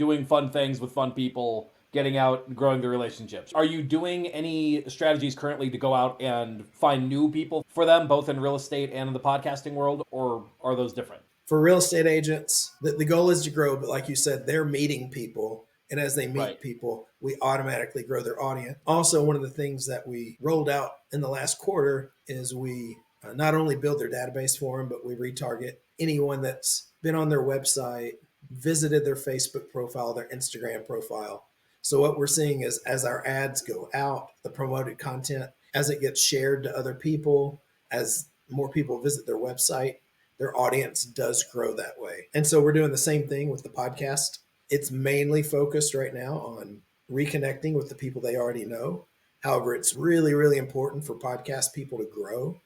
doing fun things with fun people, getting out and growing the relationships. Are you doing any strategies currently to go out and find new people for them, both in real estate and in the podcasting world, or are those different? For real estate agents, the goal is to grow, but like you said, they're meeting people. And as they meet Right. people, we automatically grow their audience. Also, one of the things that we rolled out in the last quarter is we not only build their database for them, but we retarget anyone that's been on their website, visited their Facebook profile, their Instagram profile. So what we're seeing is as our ads go out, the promoted content, as it gets shared to other people, as more people visit their website, their audience does grow that way. And so we're doing the same thing with the podcast. It's mainly focused right now on reconnecting with the people they already know. However, it's really, really important for podcast people to grow.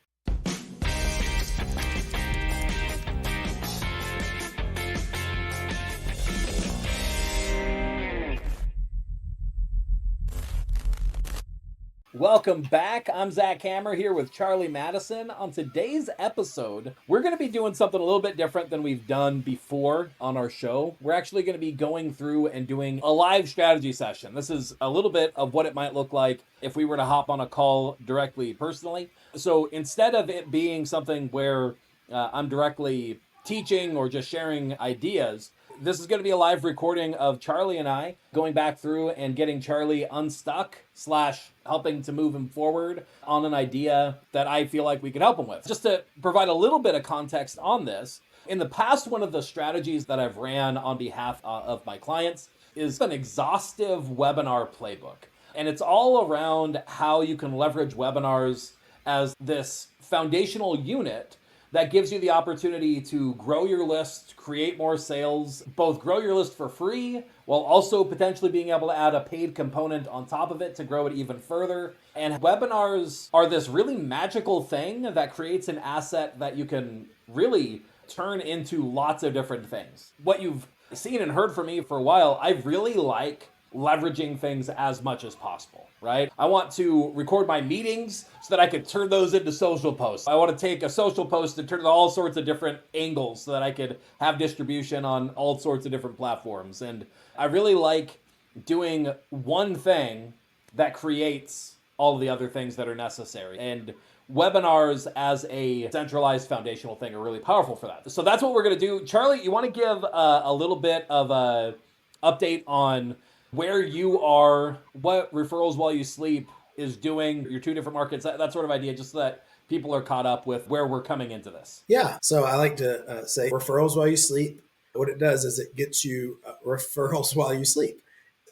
Welcome back. I'm Zach Hammer here with Charlie Madison. On today's episode, we're going to be doing something a little bit different than we've done before on our show. We're actually going to be going through and doing a live strategy session. This is a little bit of what it might look like if we were to hop on a call directly personally. So instead of it being something where I'm directly teaching or just sharing ideas, this is going to be a live recording of Charlie and I going back through and getting Charlie unstuck / helping to move him forward on an idea that I feel like we could help him with. Just to provide a little bit of context on this, in the past, one of the strategies that I've ran on behalf of my clients is an exhaustive webinar playbook. And it's all around how you can leverage webinars as this foundational unit that gives you the opportunity to grow your list, create more sales, both grow your list for free, while also potentially being able to add a paid component on top of it to grow it even further. And webinars are this really magical thing that creates an asset that you can really turn into lots of different things. What you've seen and heard from me for a while, I really like leveraging things as much as possible, right? I want to record my meetings so that I could turn those into social posts. I want to take a social post and turn it to all sorts of different angles so that I could have distribution on all sorts of different platforms. And I really like doing one thing that creates all of the other things that are necessary. And webinars as a centralized foundational thing are really powerful for that. So that's what we're going to do. Charlie, you want to give a little bit of a update on where you are, what Referrals While You Sleep is doing, your two different markets, that sort of idea, just so that people are caught up with where we're coming into this. Yeah. So I like to say Referrals While You Sleep. What it does is it gets you referrals while you sleep.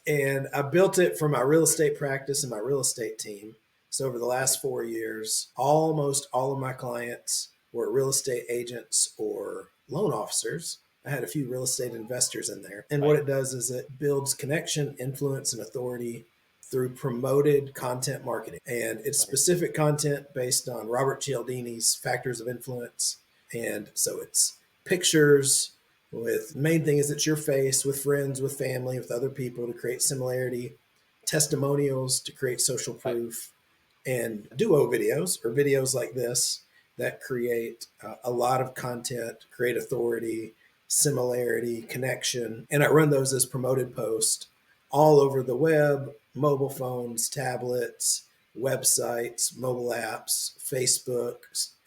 And I built it for my real estate practice and my real estate team. So over the last 4 years, almost all of my clients were real estate agents or loan officers. I had a few real estate investors in there. And what it does is it builds connection, influence, and authority through promoted content marketing. And it's specific content based on Robert Cialdini's factors of influence. And so it's pictures with, main thing is it's your face with friends, with family, with other people to create similarity, testimonials to create social proof, and duo videos or videos like this that create a lot of content, create authority, similarity, connection. And I run those as promoted posts all over the web, mobile phones, tablets, websites, mobile apps, Facebook,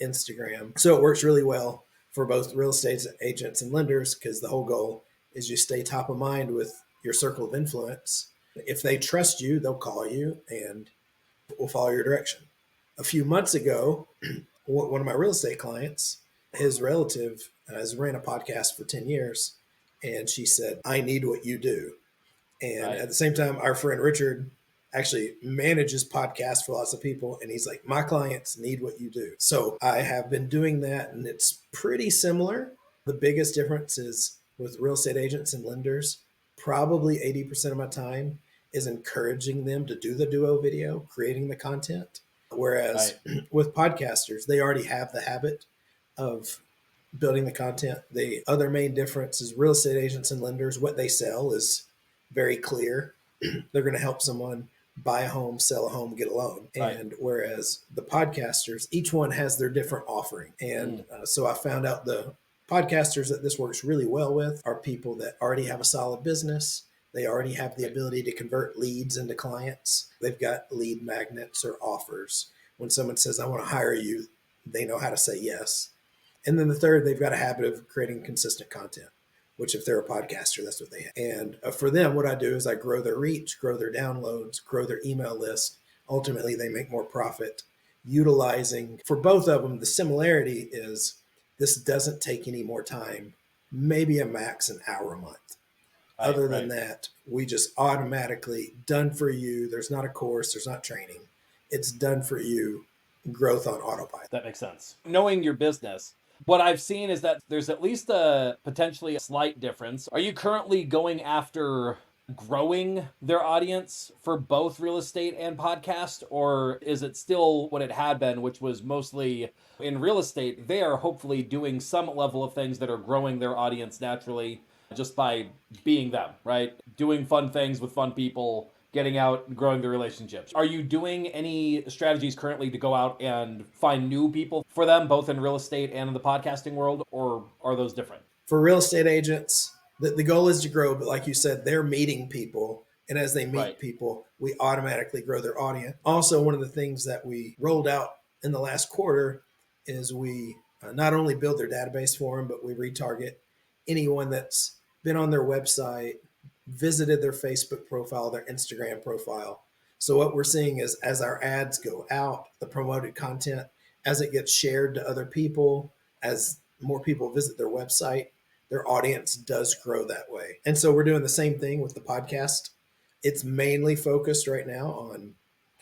Instagram. So it works really well for both real estate agents and lenders because the whole goal is you stay top of mind with your circle of influence. If they trust you, they'll call you and will follow your direction. A few months ago, one of my real estate clients, his relative has ran a podcast for 10 years. And she said, I need what you do. And at the same time, our friend Richard actually manages podcasts for lots of people. And he's like, my clients need what you do. So I have been doing that and it's pretty similar. The biggest difference is with real estate agents and lenders, probably 80% of my time is encouraging them to do the duo video, creating the content. Whereas with podcasters, they already have the habit of building the content. The other main difference is real estate agents and lenders, what they sell is very clear. They're going to help someone buy a home, sell a home, get a loan. And whereas the podcasters, each one has their different offering. And so I found out the Podcasters that this works really well with are people that already have a solid business. They already have the ability to convert leads into clients. They've got lead magnets or offers. When someone says, I want to hire you, they know how to say yes. And then the third, they've got a habit of creating consistent content, which if they're a podcaster, that's what they have. And for them, what I do is I grow their reach, grow their downloads, grow their email list. Ultimately, they make more profit utilizing, for both of them, the similarity is this doesn't take any more time, maybe a max an hour a month. Other than that, we just automatically done for you. There's not a course, there's not training. It's done for you, growth on autopilot. That makes sense. Knowing your business, what I've seen is that there's at least potentially a slight difference. Are you currently going after growing their audience for both real estate and podcast, or is it still what it had been, which was mostly in real estate? They are hopefully doing some level of things that are growing their audience naturally just by being them, right? Doing fun things with fun people, getting out and growing the relationships. Are you doing any strategies currently to go out and find new people for them, both in real estate and in the podcasting world, or are those different? For real estate agents, the goal is to grow, but like you said, they're meeting people. And as they meet people, we automatically grow their audience. Also, one of the things that we rolled out in the last quarter is we not only build their database for them, but we retarget anyone that's been on their website, visited their Facebook profile, their Instagram profile. So what we're seeing is as our ads go out, the promoted content, as it gets shared to other people, as more people visit their website, their audience does grow that way. And so we're doing the same thing with the podcast. It's mainly focused right now on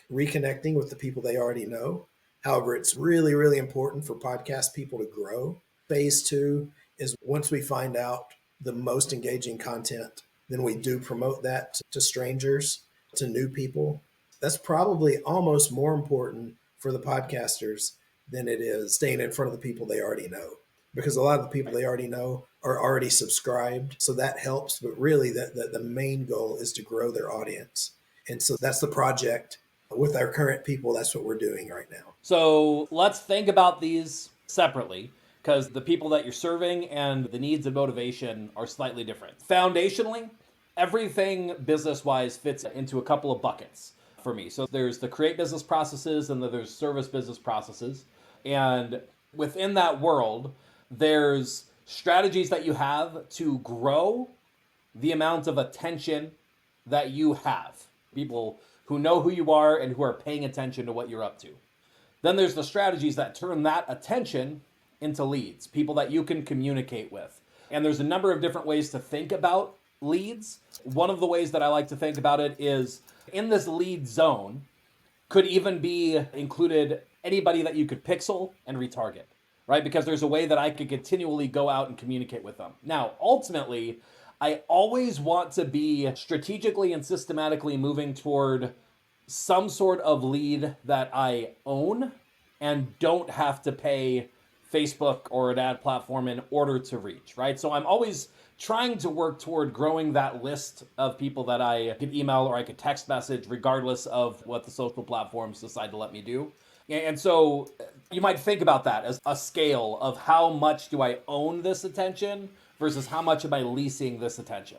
reconnecting with the people they already know. However, it's really, really important for podcast people to grow. Phase 2 is once we find out the most engaging content, then we do promote that to strangers, to new people. That's probably almost more important for the podcasters than it is staying in front of the people they already know. Because a lot of the people they already know are already subscribed. So that helps. But really, the main goal is to grow their audience. And so that's the project. With our current people, that's what we're doing right now. So let's think about these separately, because the people that you're serving and the needs and motivation are slightly different. Foundationally, everything business-wise fits into a couple of buckets for me. So there's the create business processes and then there's service business processes. And within that world, there's strategies that you have to grow the amount of attention that you have. People who know who you are and who are paying attention to what you're up to. Then there's the strategies that turn that attention into leads, people that you can communicate with. And there's a number of different ways to think about leads. One of the ways that I like to think about it is in this lead zone could even be included anybody that you could pixel and retarget, right? Because there's a way that I could continually go out and communicate with them. Now, ultimately, I always want to be strategically and systematically moving toward some sort of lead that I own and don't have to pay Facebook or an ad platform in order to reach, right? So I'm always trying to work toward growing that list of people that I could email or I could text message regardless of what the social platforms decide to let me do. And so you might think about that as a scale of how much do I own this attention versus how much am I leasing this attention.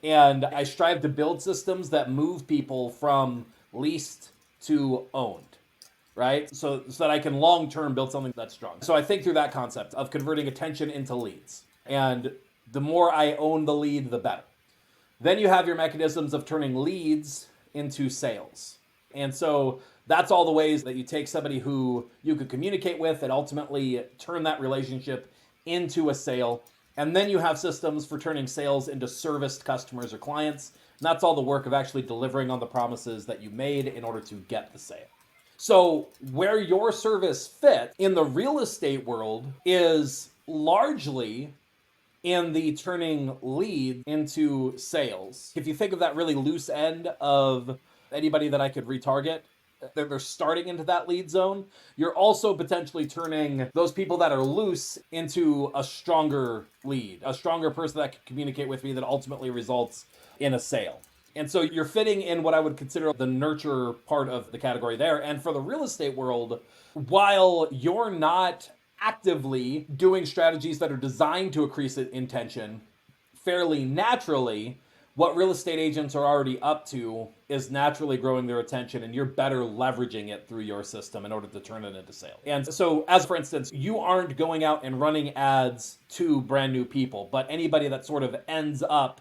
And I strive to build systems that move people from leased to owned, right? So that I can long-term build something that's strong. So I think through that concept of converting attention into leads. And the more I own the lead, the better. Then you have your mechanisms of turning leads into sales. And so that's all the ways that you take somebody who you could communicate with and ultimately turn that relationship into a sale. And then you have systems for turning sales into serviced customers or clients. And that's all the work of actually delivering on the promises that you made in order to get the sale. So where your service fits in the real estate world is largely in the turning lead into sales. If you think of that really loose end of anybody that I could retarget, they're starting into that lead zone. You're also potentially turning those people that are loose into a stronger lead, a stronger person that can communicate with me that ultimately results in a sale. And so you're fitting in what I would consider the nurture part of the category there. And for the real estate world, while you're not actively doing strategies that are designed to increase intention fairly naturally, what real estate agents are already up to is naturally growing their attention, and you're better leveraging it through your system in order to turn it into sales. And so, as for instance, you aren't going out and running ads to brand new people, but anybody that sort of ends up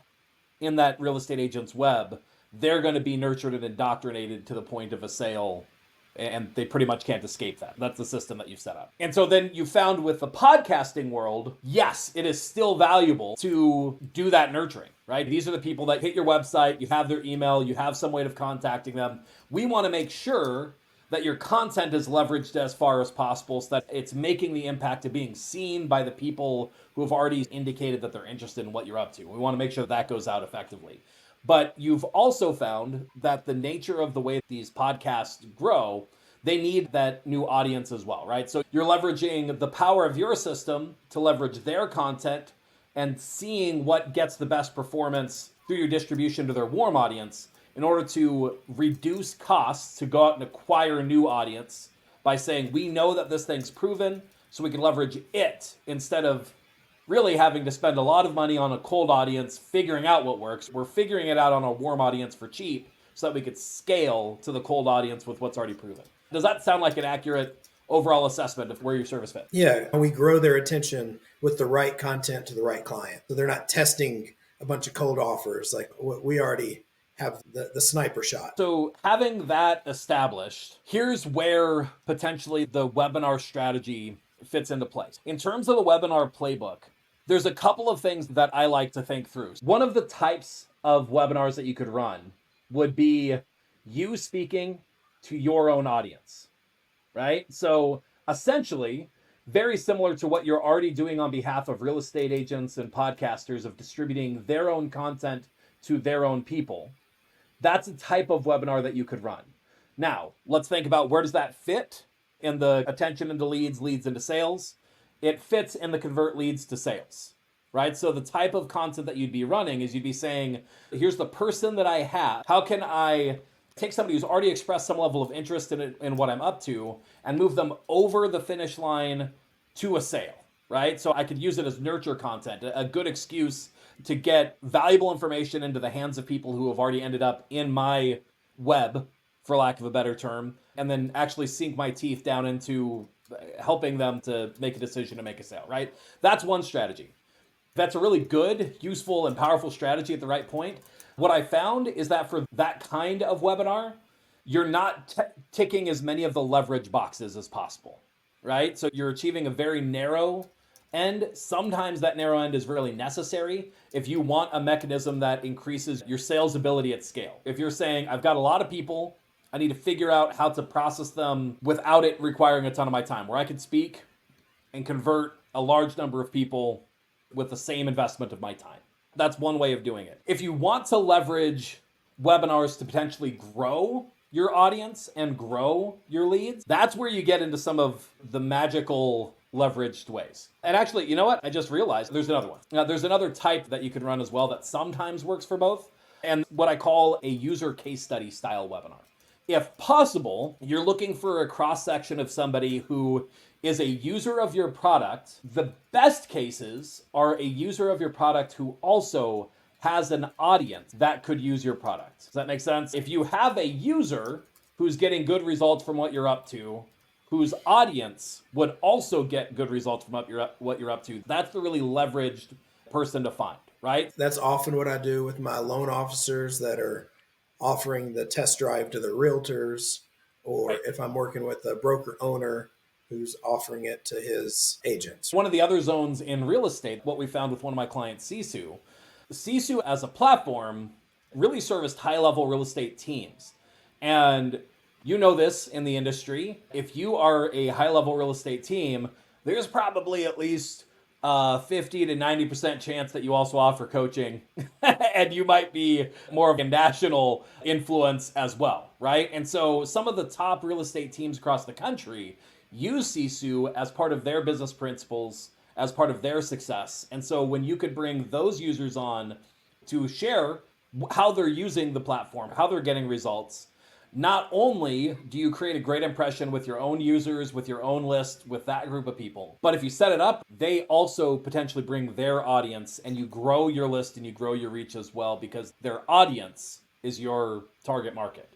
in that real estate agent's web, they're going to be nurtured and indoctrinated to the point of a sale, and they pretty much can't escape that. That's the system that you've set up. And so then you found with the podcasting world, yes, it is still valuable to do that nurturing, right? These are the people that hit your website, you have their email, you have some way of contacting them. We want to make sure that your content is leveraged as far as possible so that it's making the impact of being seen by the people who have already indicated that they're interested in what you're up to. We want to make sure that goes out effectively. But you've also found that the nature of the way these podcasts grow, they need that new audience as well, right? So you're leveraging the power of your system to leverage their content and seeing what gets the best performance through your distribution to their warm audience in order to reduce costs to go out and acquire a new audience by saying, we know that this thing's proven, so we can leverage it instead of really having to spend a lot of money on a cold audience figuring out what works. We're figuring it out on a warm audience for cheap so that we could scale to the cold audience with what's already proven. Does that sound like an accurate overall assessment of where your service fits? Yeah, we grow their attention with the right content to the right client. So they're not testing a bunch of cold offers. Like we already have the sniper shot. So having that established, here's where potentially the webinar strategy fits into place. In terms of the webinar playbook, there's a couple of things that I like to think through. One of the types of webinars that you could run would be you speaking to your own audience, right? So essentially, very similar to what you're already doing on behalf of real estate agents and podcasters of distributing their own content to their own people. That's a type of webinar that you could run. Now, let's think about where does that fit in the attention into leads, leads into sales. It fits in the convert leads to sales, right? So the type of content that you'd be running is you'd be saying, here's the person that I have. How can I take somebody who's already expressed some level of interest in what I'm up to and move them over the finish line to a sale, right? So I could use it as nurture content, a good excuse to get valuable information into the hands of people who have already ended up in my web, for lack of a better term, and then actually sink my teeth down into helping them to make a decision to make a sale, right? That's one strategy. That's a really good, useful, and powerful strategy at the right point. What I found is that for that kind of webinar, you're not ticking as many of the leverage boxes as possible, right? So you're achieving a very narrow end. Sometimes that narrow end is really necessary if you want a mechanism that increases your sales ability at scale. If you're saying, I've got a lot of people, I need to figure out how to process them without it requiring a ton of my time, where I could speak and convert a large number of people with the same investment of my time. That's one way of doing it. If you want to leverage webinars to potentially grow your audience and grow your leads, that's where you get into some of the magical leveraged ways. And actually, you know what? I just realized there's another one. Now, there's another type that you can run as well that sometimes works for both, and what I call a user case study style webinar. If possible, you're looking for a cross-section of somebody who is a user of your product. The best cases are a user of your product who also has an audience that could use your product. Does that make sense? If you have a user who's getting good results from what you're up to, whose audience would also get good results from what you're up to, that's the really leveraged person to find, right? That's often what I do with my loan officers that are offering the test drive to their realtors, or Right. if I'm working with a broker owner who's offering it to his agents. One of the other zones in real estate, what we found with one of my clients, Sisu as a platform really serviced high-level real estate teams. And you know this in the industry. If you are a high-level real estate team, there's probably at least 50 to 90% chance that you also offer coaching and you might be more of a national influence as well, right? And so some of the top real estate teams across the country use Sisu as part of their business principles, as part of their success. And so when you could bring those users on to share how they're using the platform, how they're getting results, not only do you create a great impression with your own users, with your own list, with that group of people, but if you set it up, they also potentially bring their audience and you grow your list and you grow your reach as well because their audience is your target market.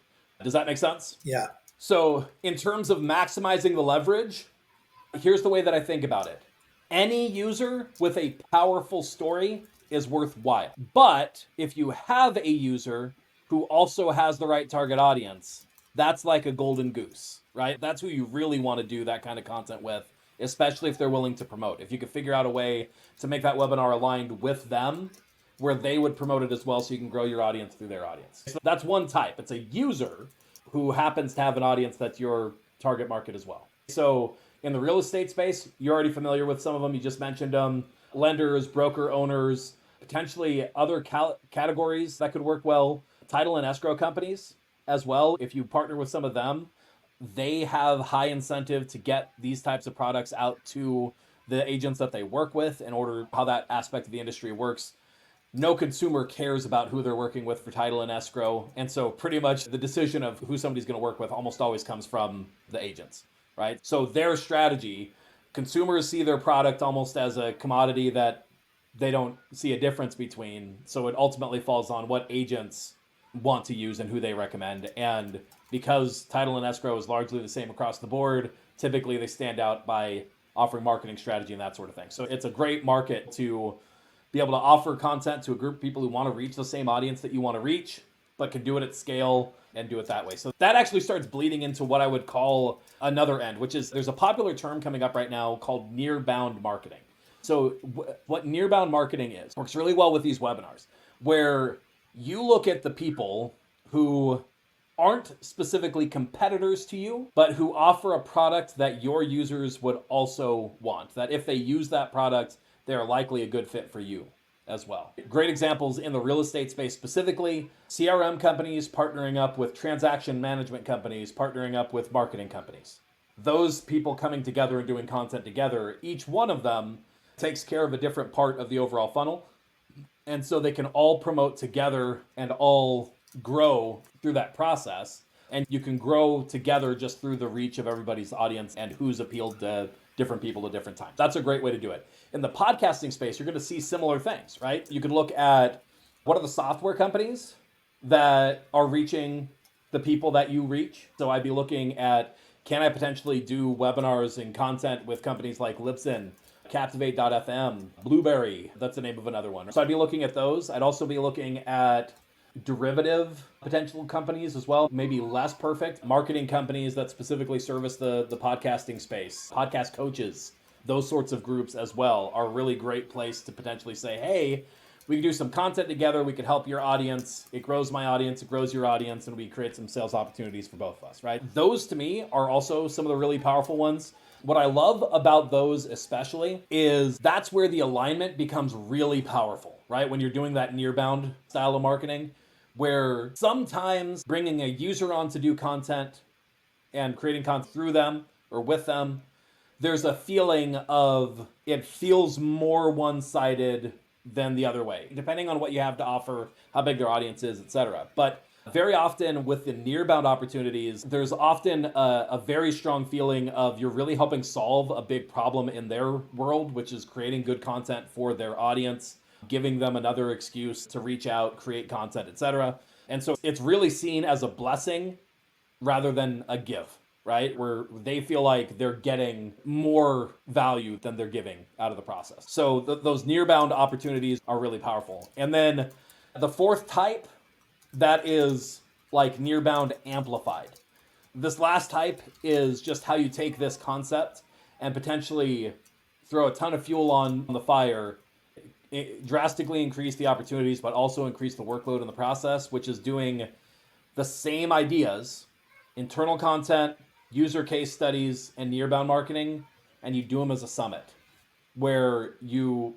Does that make sense? Yeah. So, in terms of maximizing the leverage, here's the way that I think about it. Any user with a powerful story is worthwhile. But if you have a user who also has the right target audience, that's like a golden goose, right? That's who you really want to do that kind of content with, especially if they're willing to promote. If you could figure out a way to make that webinar aligned with them, where they would promote it as well so you can grow your audience through their audience. So that's one type. It's a user who happens to have an audience that's your target market as well. So in the real estate space, you're already familiar with some of them. You just mentioned them. Lenders, broker owners, potentially other categories that could work well. Title and escrow companies as well. If you partner with some of them, they have high incentive to get these types of products out to the agents that they work with in order how that aspect of the industry works. No consumer cares about who they're working with for title and escrow. And so pretty much the decision of who somebody's going to work with almost always comes from the agents, right? So their strategy, consumers see their product almost as a commodity that they don't see a difference between. So it ultimately falls on what agents want to use and who they recommend. And because title and escrow is largely the same across the board, typically they stand out by offering marketing strategy and that sort of thing. So it's a great market to be able to offer content to a group of people who want to reach the same audience that you want to reach, but can do it at scale and do it that way. So that actually starts bleeding into what I would call another end, which is there's a popular term coming up right now called near-bound marketing. So what near-bound marketing is, works really well with these webinars, where you look at the people who aren't specifically competitors to you, but who offer a product that your users would also want, that if they use that product, they're likely a good fit for you as well. Great examples in the real estate space specifically, CRM companies partnering up with transaction management companies, partnering up with marketing companies. Those people coming together and doing content together, each one of them takes care of a different part of the overall funnel. And so they can all promote together and all grow through that process. And you can grow together just through the reach of everybody's audience and who's appealed to different people at different times. That's a great way to do it. In the podcasting space, you're going to see similar things, right? You can look at what are the software companies that are reaching the people that you reach. So I'd be looking at, can I potentially do webinars and content with companies like Libsyn, Captivate.fm, Blueberry, that's the name of another one. So I'd be looking at those. I'd also be looking at derivative potential companies as well, maybe less perfect marketing companies that specifically service the podcasting space, podcast coaches, those sorts of groups as well are a really great place to potentially say, hey, we can do some content together, we can help your audience, it grows my audience, it grows your audience, and we create some sales opportunities for both of us, right? Those to me are also some of the really powerful ones. What I love about those especially is that's where the alignment becomes really powerful, right? When you're doing that near-bound style of marketing, where sometimes bringing a user on to do content and creating content through them or with them, there's a feeling of it feels more one-sided than the other way, depending on what you have to offer, how big their audience is, etc. But very often with the near-bound opportunities, there's often a very strong feeling of you're really helping solve a big problem in their world, which is creating good content for their audience, giving them another excuse to reach out, create content, etc. And so it's really seen as a blessing rather than a give, right? Where they feel like they're getting more value than they're giving out of the process. So those near-bound opportunities are really powerful. And then the fourth type, that is like near-bound amplified. This last type is just how you take this concept and potentially throw a ton of fuel on the fire, drastically increase the opportunities, but also increase the workload in the process, which is doing the same ideas, internal content, user case studies, and near-bound marketing, and you do them as a summit where you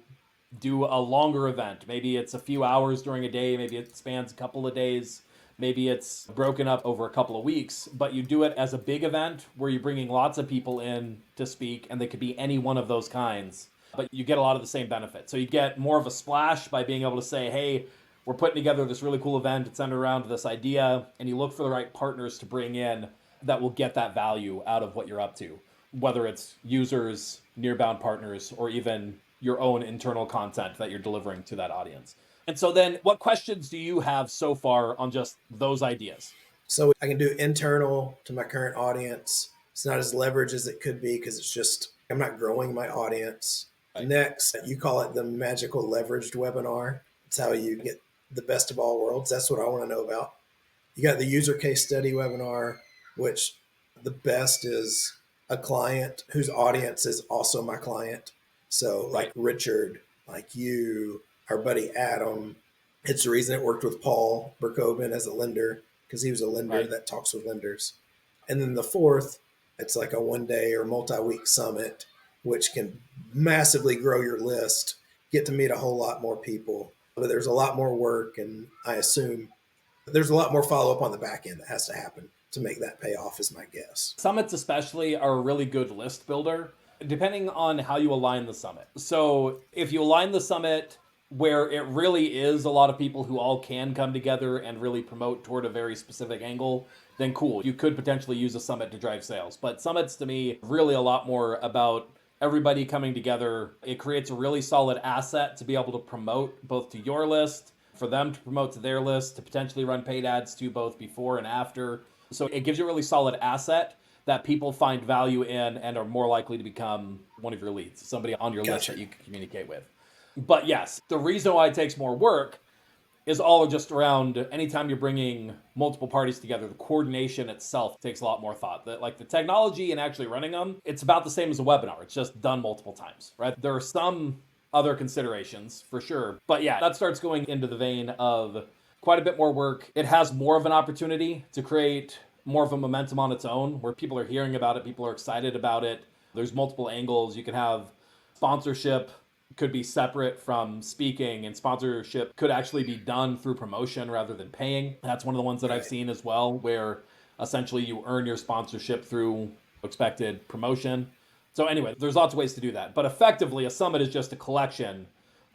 do a longer event. Maybe it's a few hours during a day, maybe it spans a couple of days, maybe it's broken up over a couple of weeks, but you do it as a big event where you're bringing lots of people in to speak, and they could be any one of those kinds, but you get a lot of the same benefits. So you get more of a splash by being able to say, hey, we're putting together this really cool event. It's centered around this idea, and you look for the right partners to bring in that will get that value out of what you're up to, whether it's users, nearbound partners, or even your own internal content that you're delivering to that audience. And so then what questions do you have so far on just those ideas? So I can do internal to my current audience. It's not as leveraged as it could be because it's just, I'm not growing my audience. Right. Next, you call it the magical leveraged webinar. It's how you get the best of all worlds. That's what I want to know about. You got the user case study webinar, which the best is a client whose audience is also my client. So like Richard, like you, our buddy Adam. It's the reason it worked with Paul Berkoven as a lender, because he was a lender that talks with lenders. And then the fourth, it's like a 1 day or multi-week summit, which can massively grow your list, get to meet a whole lot more people. But there's a lot more work, and I assume there's a lot more follow-up on the back end that has to happen to make that pay off, is my guess. Summits especially are a really good list builder, depending on how you align the summit. So if you align the summit where it really is a lot of people who all can come together and really promote toward a very specific angle, then cool. You could potentially use a summit to drive sales. But summits to me, really a lot more about everybody coming together. It creates a really solid asset to be able to promote both to your list, for them to promote to their list, to potentially run paid ads to both before and after. So it gives you a really solid asset that people find value in and are more likely to become one of your leads, somebody on your list that you can communicate with. But yes, the reason why it takes more work is all just around anytime you're bringing multiple parties together, the coordination itself takes a lot more thought. That like the technology and actually running them, it's about the same as a webinar. It's just done multiple times, right? There are some other considerations for sure. But yeah, that starts going into the vein of quite a bit more work. It has more of an opportunity to create more of a momentum on its own, where people are hearing about it, people are excited about it. There's multiple angles. You can have sponsorship, could be separate from speaking, and sponsorship could actually be done through promotion rather than paying. That's one of the ones that I've seen as well, where essentially you earn your sponsorship through expected promotion. So anyway, there's lots of ways to do that. But effectively, a summit is just a collection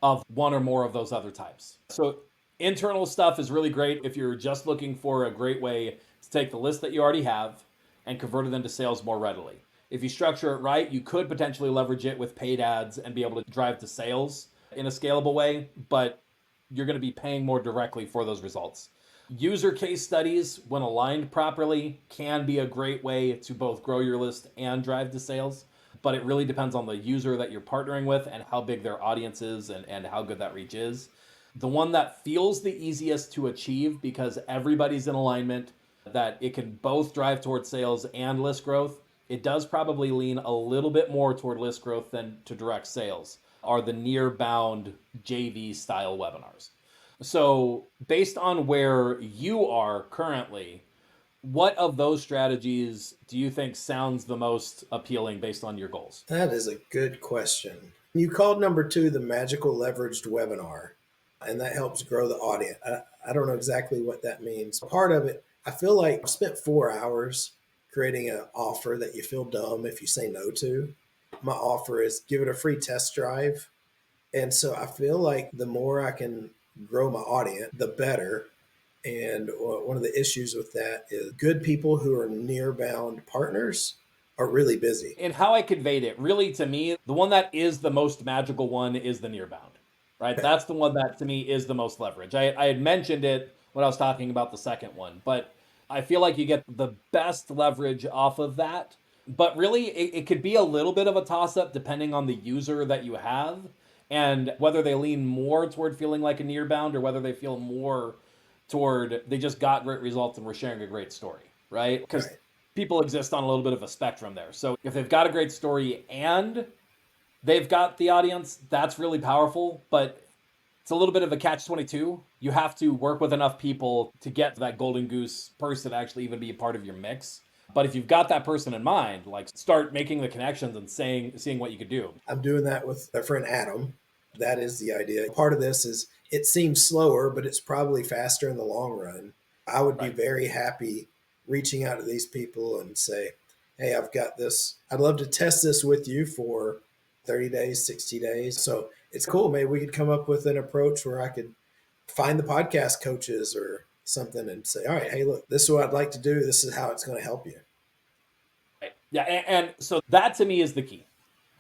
of one or more of those other types. So internal stuff is really great if you're just looking for a great way to take the list that you already have and convert it into sales more readily. If you structure it right, you could potentially leverage it with paid ads and be able to drive to sales in a scalable way, but you're going to be paying more directly for those results. User case studies, when aligned properly, can be a great way to both grow your list and drive to sales, but it really depends on the user that you're partnering with and how big their audience is and how good that reach is. The one that feels the easiest to achieve because everybody's in alignment, that it can both drive towards sales and list growth, it does probably lean a little bit more toward list growth than to direct sales, are the near bound JV style webinars. So based on where you are currently, what of those strategies do you think sounds the most appealing based on your goals? That is a good question. You called number 2 the magical leveraged webinar, and that helps grow the audience. I don't know exactly what that means. Part of it, I feel like I've spent 4 hours creating an offer that you feel dumb if you say no to. My offer is give it a free test drive. And so I feel like the more I can grow my audience, the better. And one of the issues with that is good people who are near bound partners are really busy. And how I conveyed it, really to me, the one that is the most magical one is the near bound, right? That's the one that to me is the most leverage. I had mentioned it when I was talking about the second one, but I feel like you get the best leverage off of that. But really, it could be a little bit of a toss-up depending on the user that you have and whether they lean more toward feeling like a near bound or whether they feel more toward they just got great results and we're sharing a great story, right? Because people exist on a little bit of a spectrum there. So if they've got a great story and they've got the audience, that's really powerful, but it's a little bit of a catch-22. You have to work with enough people to get that golden goose person to actually even be a part of your mix. But if you've got that person in mind, like start making the connections and seeing what you could do. I'm doing that with my friend Adam. That is the idea. Part of this is it seems slower, but it's probably faster in the long run. I would be very happy reaching out to these people and say, hey, I've got this. I'd love to test this with you for 30 days, 60 days. So it's cool. Maybe we could come up with an approach where I could find the podcast coaches or something and say, all right, hey, look, this is what I'd like to do. This is how it's going to help you. Right. Yeah. And so that to me is the key,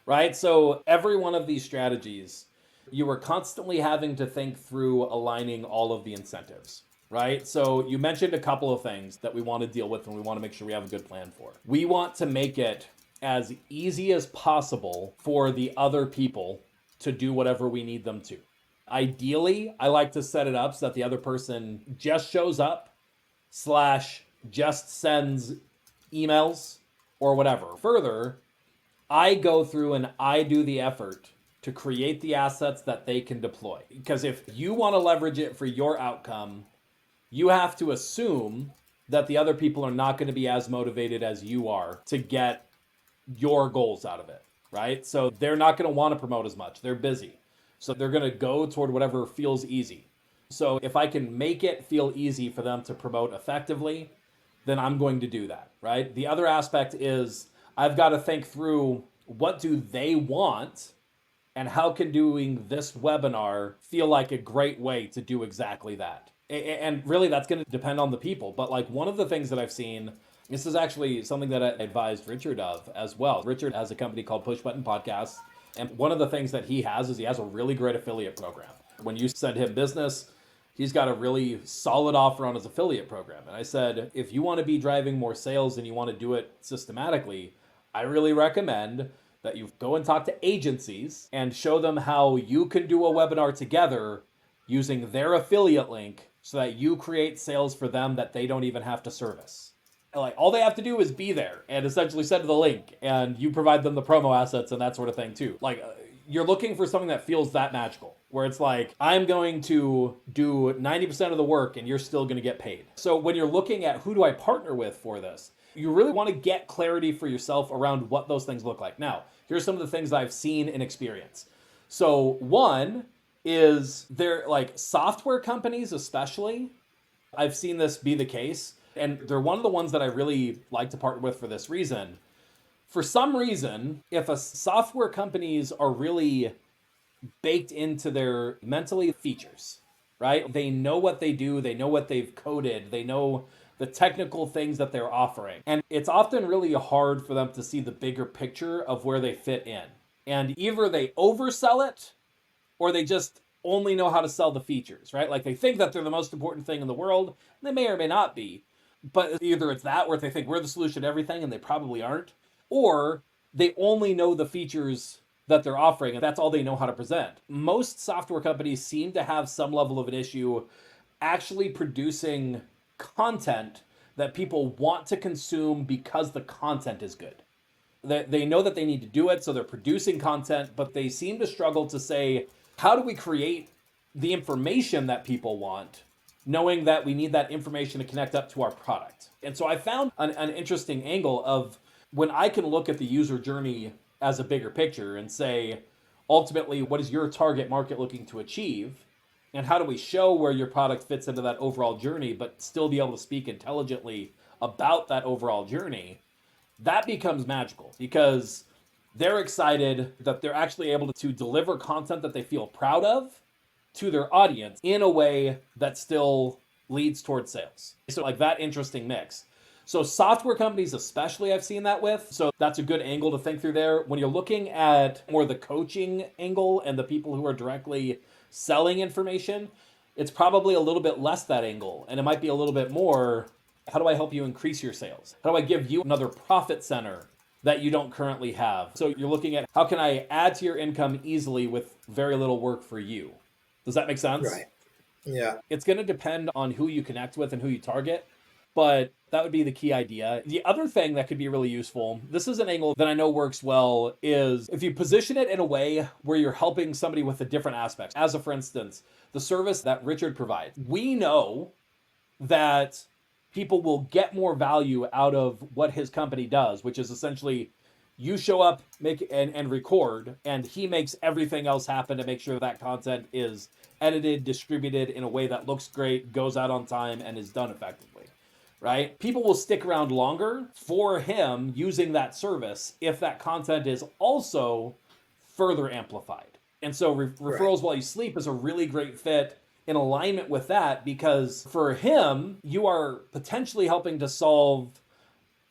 right? So every one of these strategies, you are constantly having to think through aligning all of the incentives, right? So you mentioned a couple of things that we want to deal with and we want to make sure we have a good plan for. We want to make it as easy as possible for the other people to do whatever we need them to. Ideally, I like to set it up so that the other person just shows up / just sends emails or whatever. Further, I go through and I do the effort to create the assets that they can deploy. Because if you want to leverage it for your outcome, you have to assume that the other people are not going to be as motivated as you are to get your goals out of it, right? So they're not going to want to promote as much. They're busy. So they're going to go toward whatever feels easy. So if I can make it feel easy for them to promote effectively, then I'm going to do that, right? The other aspect is I've got to think through what do they want and how can doing this webinar feel like a great way to do exactly that. And really that's going to depend on the people. But like one of the things that I've seen, this is actually something that I advised Richard of as well. Richard has a company called Push Button Podcasts. And one of the things that he has is he has a really great affiliate program. When you send him business, he's got a really solid offer on his affiliate program. And I said, if you want to be driving more sales and you want to do it systematically, I really recommend that you go and talk to agencies and show them how you can do a webinar together using their affiliate link so that you create sales for them that they don't even have to service. Like all they have to do is be there and essentially send the link and you provide them the promo assets and that sort of thing too. Like you're looking for something that feels that magical where it's like, I'm going to do 90% of the work and you're still going to get paid. So when you're looking at who do I partner with for this, you really want to get clarity for yourself around what those things look like. Now, here's some of the things that I've seen and experienced. So one is they're like software companies, especially. I've seen this be the case. And they're one of the ones that I really like to partner with for this reason. For some reason, if a software companies are really baked into their mentally features, right? They know what they do. They know what they've coded. They know the technical things that they're offering. And it's often really hard for them to see the bigger picture of where they fit in. And either they oversell it or they just only know how to sell the features, right? Like they think that they're the most important thing in the world. They may or may not be. But either it's that, where they think we're the solution to everything, and they probably aren't, or they only know the features that they're offering, and that's all they know how to present. Most software companies seem to have some level of an issue actually producing content that people want to consume because the content is good. They know that they need to do it, so they're producing content, but they seem to struggle to say, how do we create the information that people want, knowing that we need that information to connect up to our product. And so I found an interesting angle of when I can look at the user journey as a bigger picture and say, ultimately, what is your target market looking to achieve? And how do we show where your product fits into that overall journey, but still be able to speak intelligently about that overall journey? That becomes magical because they're excited that they're actually able to deliver content that they feel proud of to their audience in a way that still leads towards sales. So like that interesting mix. So software companies especially I've seen that with. So that's a good angle to think through there. When you're looking at more the coaching angle and the people who are directly selling information, it's probably a little bit less that angle. And it might be a little bit more, how do I help you increase your sales? How do I give you another profit center that you don't currently have? So you're looking at how can I add to your income easily with very little work for you? Does that make sense? Right. Yeah. It's going to depend on who you connect with and who you target, but that would be the key idea. The other thing that could be really useful, this is an angle that I know works well, is if you position it in a way where you're helping somebody with a different aspect. As a, for instance, the service that Richard provides. We know that people will get more value out of what his company does, which is essentially you show up, make and record, and he makes everything else happen to make sure that content is edited, distributed in a way that looks great, goes out on time, and is done effectively, right? People will stick around longer for him using that service if that content is also further amplified. And so referrals while you sleep is a really great fit in alignment with that, because for him, you are potentially helping to solve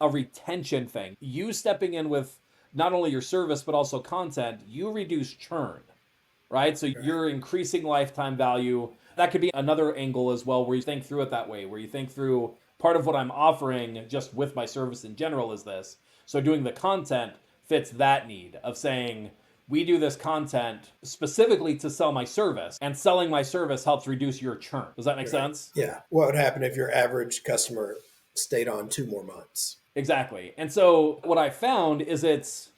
a retention thing. You stepping in with not only your service, but also content, you reduce churn, right? So you're increasing lifetime value. That could be another angle as well, where you think through it that way, where you think through part of what I'm offering just with my service in general is this. So doing the content fits that need of saying, we do this content specifically to sell my service, and selling my service helps reduce your churn. Does that make sense? Yeah. What would happen if your average customer stayed on 2 more months? Exactly. And so what I found is it's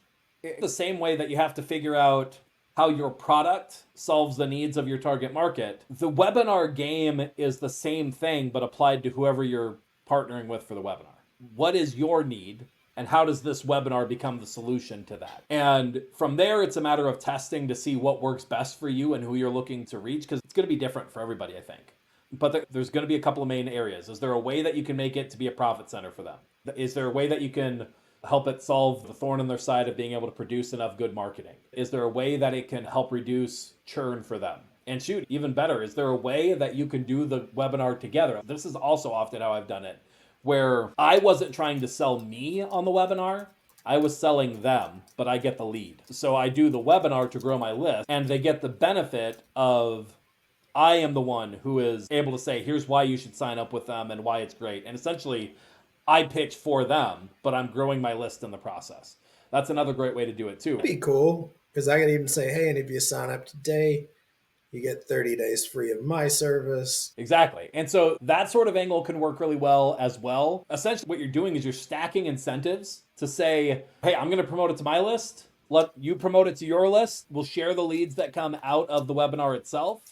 the same way that you have to figure out how your product solves the needs of your target market. The webinar game is the same thing, but applied to whoever you're partnering with for the webinar. What is your need? And how does this webinar become the solution to that? And from there, it's a matter of testing to see what works best for you and who you're looking to reach, because it's going to be different for everybody, I think. But there's going to be a couple of main areas. Is there a way that you can make it to be a profit center for them? Is there a way that you can help it solve the thorn in their side of being able to produce enough good marketing? Is there a way that it can help reduce churn for them? And shoot, even better, is there a way that you can do the webinar together? This is also often how I've done it, where I wasn't trying to sell me on the webinar. I was selling them, but I get the lead. So I do the webinar to grow my list, and they get the benefit of I am the one who is able to say, here's why you should sign up with them and why it's great. And essentially, I pitch for them, but I'm growing my list in the process. That's another great way to do it too. That'd be cool, because I could even say, hey, and if you sign up today, you get 30 days free of my service. Exactly. And so that sort of angle can work really well as well. Essentially, what you're doing is you're stacking incentives to say, hey, I'm going to promote it to my list. Let you promote it to your list. We'll share the leads that come out of the webinar itself,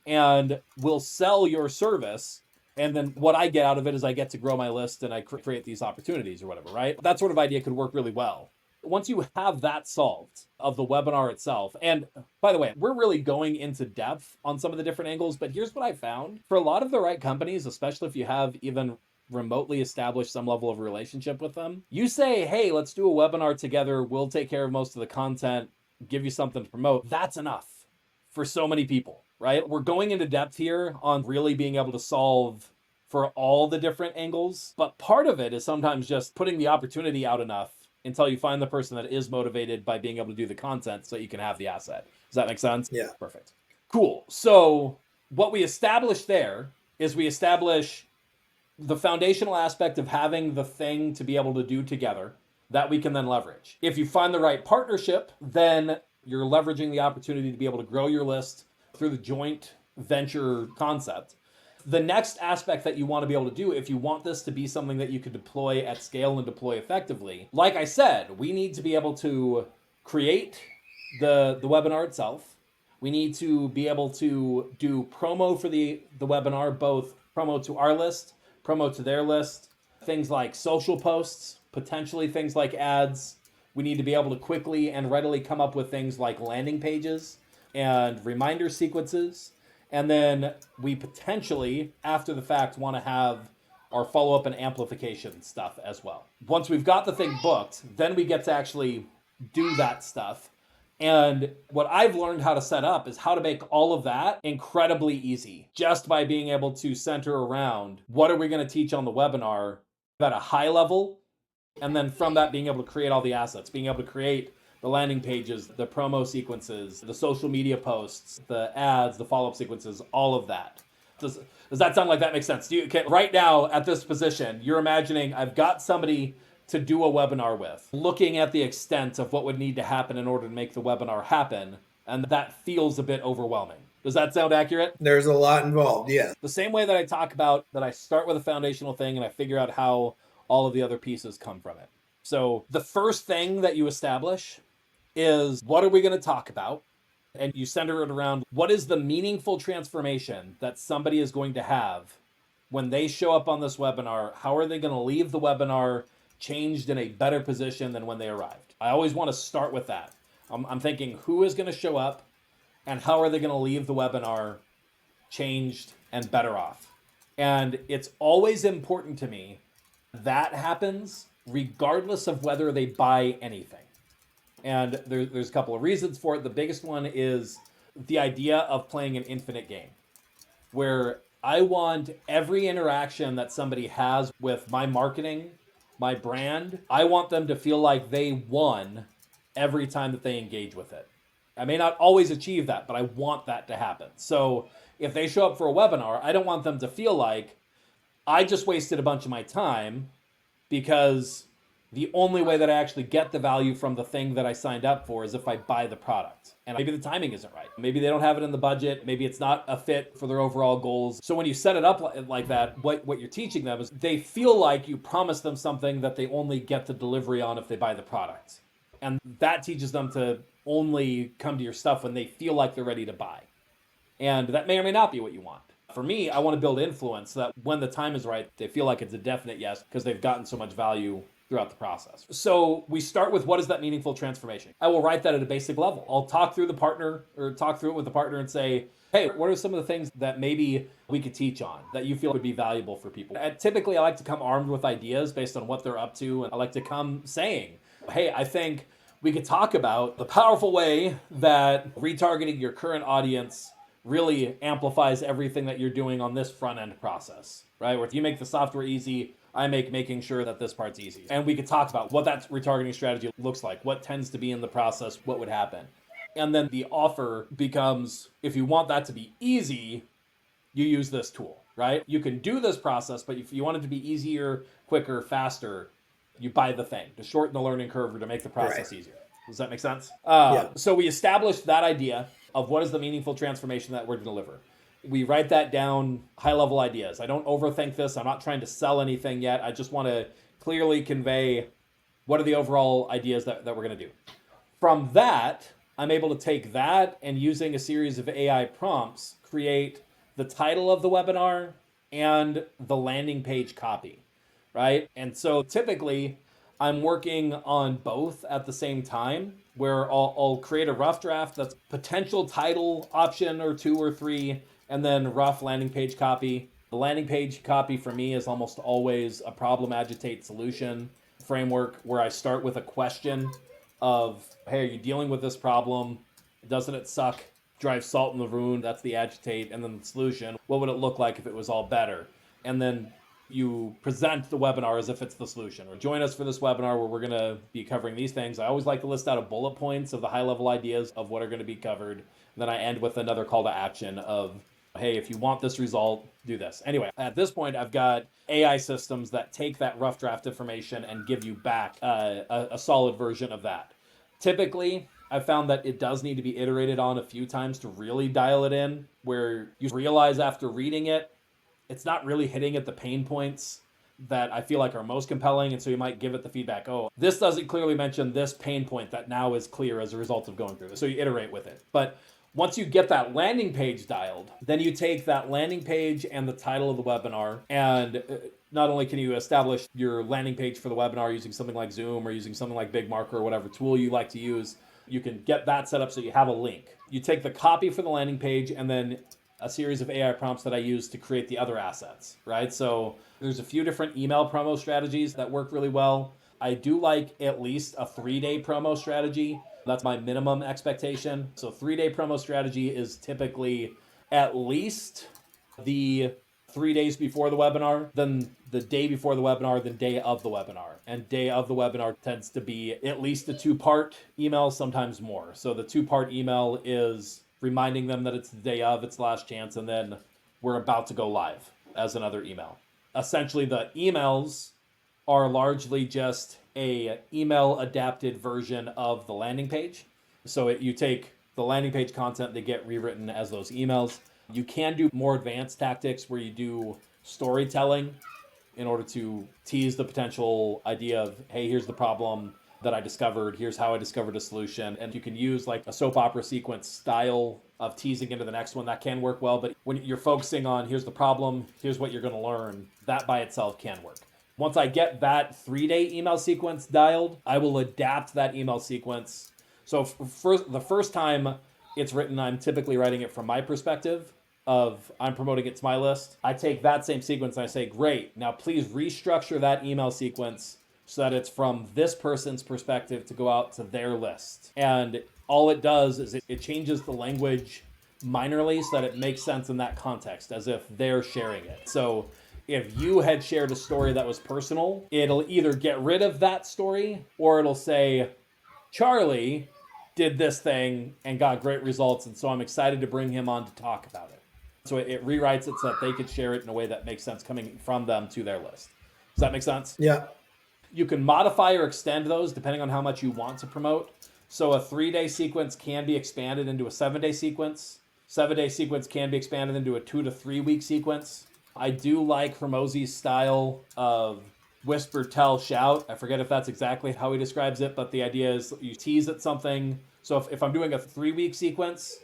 and we'll sell your service. And then what I get out of it is I get to grow my list and I create these opportunities or whatever, right? That sort of idea could work really well. Once you have that solved of the webinar itself, and by the way, we're really going into depth on some of the different angles, but here's what I found. For a lot of the right companies, especially if you have even remotely established some level of relationship with them, you say, hey, let's do a webinar together. We'll take care of most of the content, give you something to promote. That's enough for so many people, right? We're going into depth here on really being able to solve for all the different angles, but part of it is sometimes just putting the opportunity out enough until you find the person that is motivated by being able to do the content so you can have the asset. Does that make sense? Yeah. Perfect. Cool. So what we establish there is we establish the foundational aspect of having the thing to be able to do together that we can then leverage. If you find the right partnership, then you're leveraging the opportunity to be able to grow your list through the joint venture concept. The next aspect that you want to be able to do, if you want this to be something that you could deploy at scale and deploy effectively, like I said, we need to be able to create the webinar itself. We need to be able to do promo for the webinar, both promo to our list, promo to their list, things like social posts, potentially things like ads. We need to be able to quickly and readily come up with things like landing pages and reminder sequences. And then we potentially, after the fact, want to have our follow-up and amplification stuff as well. Once we've got the thing booked, then we get to actually do that stuff. And what I've learned how to set up is how to make all of that incredibly easy, just by being able to center around what are we going to teach on the webinar at a high level, and then from that being able to create all the assets, being able to create the landing pages, the promo sequences, the social media posts, the ads, the follow-up sequences, all of that. Does that sound like that makes sense? Right now at this position, you're imagining I've got somebody to do a webinar with, looking at the extent of what would need to happen in order to make the webinar happen, and that feels a bit overwhelming. Does that sound accurate? There's a lot involved, yeah. The same way that I talk about that I start with a foundational thing and I figure out how all of the other pieces come from it. So the first thing that you establish is what are we going to talk about? And you center it around what is the meaningful transformation that somebody is going to have when they show up on this webinar? How are they going to leave the webinar changed in a better position than when they arrived? I always want to start with that. I'm thinking who is going to show up and how are they going to leave the webinar changed and better off? And it's always important to me that happens regardless of whether they buy anything. And there's a couple of reasons for it. The biggest one is the idea of playing an infinite game. where I want every interaction that somebody has with my marketing, my brand, I want them to feel like they won every time that they engage with it. I may not always achieve that, but I want that to happen. So if they show up for a webinar, I don't want them to feel like I just wasted a bunch of my time, because the only way that I actually get the value from the thing that I signed up for is if I buy the product. And maybe the timing isn't right. Maybe they don't have it in the budget. Maybe it's not a fit for their overall goals. So when you set it up like that, what you're teaching them is they feel like you promised them something that they only get the delivery on if they buy the product. And that teaches them to only come to your stuff when they feel like they're ready to buy. And that may or may not be what you want. For me, I want to build influence so that when the time is right, they feel like it's a definite yes because they've gotten so much value throughout the process. So we start with, what is that meaningful transformation? I will write that at a basic level. I'll talk through it with the partner and say, hey, what are some of the things that maybe we could teach on that you feel would be valuable for people? And typically, I like to come armed with ideas based on what they're up to. And I like to come saying, hey, I think we could talk about the powerful way that retargeting your current audience really amplifies everything that you're doing on this front end process, right? Where if you make the software easy, I make making sure that this part's easy. And we could talk about what that retargeting strategy looks like, what tends to be in the process, what would happen. And then the offer becomes, if you want that to be easy, you use this tool, right? You can do this process, but if you want it to be easier, quicker, faster, you buy the thing to shorten the learning curve or to make the process easier. Does that make sense? So we established that idea of what is the meaningful transformation that we're to deliver. We write that down, high-level ideas. I don't overthink this. I'm not trying to sell anything yet. I just want to clearly convey what are the overall ideas that we're going to do. From that, I'm able to take that and, using a series of AI prompts, create the title of the webinar and the landing page copy, right? And so typically, I'm working on both at the same time, where I'll create a rough draft that's potential title option or 2 or 3, and then rough landing page copy. The landing page copy for me is almost always a problem, agitate, solution framework, where I start with a question of, hey, are you dealing with this problem? Doesn't it suck? Drive salt in the wound. That's the agitate. And then the solution, what would it look like if it was all better? And then you present the webinar as if it's the solution. Or join us for this webinar where we're going to be covering these things. I always like to list out a bullet points of the high-level ideas of what are going to be covered. And then I end with another call to action of, hey, if you want this result, do this. Anyway, at this point, I've got AI systems that take that rough draft information and give you back a solid version of that. Typically, I've found that it does need to be iterated on a few times to really dial it in, where you realize after reading it, it's not really hitting at the pain points that I feel like are most compelling. And so you might give it the feedback, oh, this doesn't clearly mention this pain point that now is clear as a result of going through this. So you iterate with it. But once you get that landing page dialed, then you take that landing page and the title of the webinar, and not only can you establish your landing page for the webinar using something like Zoom or using something like Big Marker or whatever tool you like to use, you can get that set up so you have a link. You take the copy for the landing page and then a series of AI prompts that I use to create the other assets, right? So there's a few different email promo strategies that work really well. I do like at least a 3-day promo strategy. That's my minimum expectation. So 3-day promo strategy is typically at least the 3 days before the webinar, then the day before the webinar, then day of the webinar. And day of the webinar tends to be at least a 2-part email, sometimes more. So the 2-part email is reminding them that it's the day of, it's last chance, and then we're about to go live as another email. Essentially, the emails are largely just a email adapted version of the landing page. So you take the landing page content, they get rewritten as those emails. You can do more advanced tactics where you do storytelling in order to tease the potential idea of, hey, here's the problem that I discovered, here's how I discovered a solution. And you can use like a soap opera sequence style of teasing into the next one. That can work well, but when you're focusing on here's the problem, here's what you're going to learn, that by itself can work. Once I get that 3-day email sequence dialed, I will adapt that email sequence. So the first time it's written, I'm typically writing it from my perspective of I'm promoting it to my list. I take that same sequence and I say, great, now please restructure that email sequence so that it's from this person's perspective to go out to their list. And all it does is it changes the language minorly so that it makes sense in that context, as if they're sharing it. So if you had shared a story that was personal, it'll either get rid of that story or it'll say, Charlie did this thing and got great results, and so I'm excited to bring him on to talk about it. So it rewrites it so that they could share it in a way that makes sense coming from them to their list. Does that make sense? Yeah. You can modify or extend those depending on how much you want to promote. So a 3-day sequence can be expanded into a 7-day sequence. 7-day sequence can be expanded into a 2 to 3 week sequence. I do like Hormozy's style of whisper, tell, shout. I forget if that's exactly how he describes it, but the idea is you tease at something. So if I'm doing a 3-week sequence,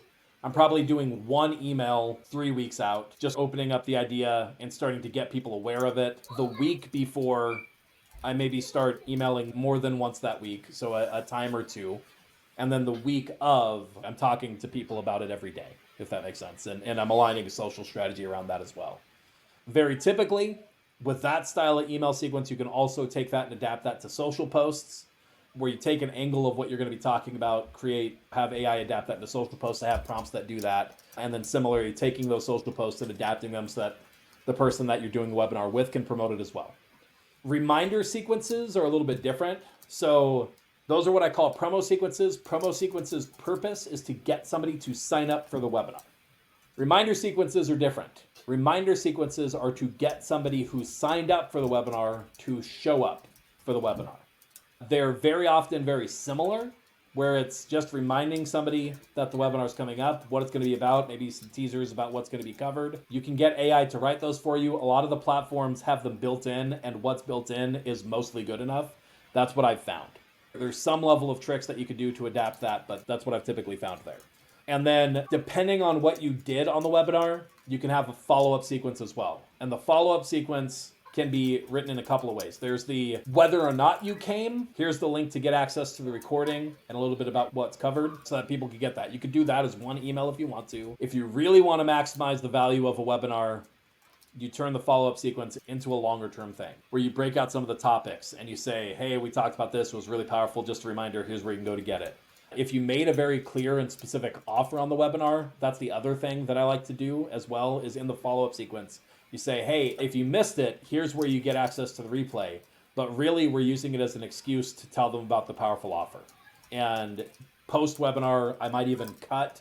I'm probably doing one email 3 weeks out, just opening up the idea and starting to get people aware of it. The week before, I maybe start emailing more than once that week, so a time or two. And then the week of, I'm talking to people about it every day, if that makes sense. And I'm aligning a social strategy around that as well. Very typically, with that style of email sequence, you can also take that and adapt that to social posts, where you take an angle of what you're going to be talking about, have AI adapt that into social posts to have prompts that do that. And then similarly, taking those social posts and adapting them so that the person that you're doing the webinar with can promote it as well. Reminder sequences are a little bit different. So those are what I call promo sequences. Promo sequences' purpose is to get somebody to sign up for the webinar. Reminder sequences are different. Reminder sequences are to get somebody who signed up for the webinar to show up for the webinar. They're very often very similar, where it's just reminding somebody that the webinar is coming up, what it's going to be about, maybe some teasers about what's going to be covered. You can get AI to write those for you. A lot of the platforms have them built in, and what's built in is mostly good enough. That's what I've found. There's some level of tricks that you could do to adapt that, but that's what I've typically found there. And then depending on what you did on the webinar, you can have a follow-up sequence as well. And the follow-up sequence can be written in a couple of ways. There's the whether or not you came. Here's the link to get access to the recording and a little bit about what's covered so that people can get that. You could do that as one email if you want to. If you really want to maximize the value of a webinar, you turn the follow-up sequence into a longer term thing where you break out some of the topics and you say, hey, we talked about this, it was really powerful. Just a reminder, here's where you can go to get it. If you made a very clear and specific offer on the webinar, that's the other thing that I like to do as well, is in the follow-up sequence. You say, hey, if you missed it, here's where you get access to the replay. But really, we're using it as an excuse to tell them about the powerful offer. And post-webinar, I might even cut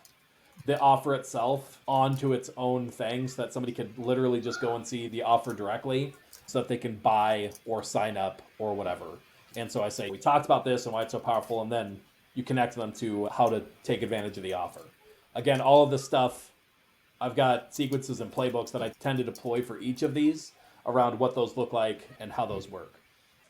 the offer itself onto its own thing so that somebody could literally just go and see the offer directly so that they can buy or sign up or whatever. And so I say, we talked about this and why it's so powerful, and then you connect them to how to take advantage of the offer. Again, all of this stuff, I've got sequences and playbooks that I tend to deploy for each of these around what those look like and how those work.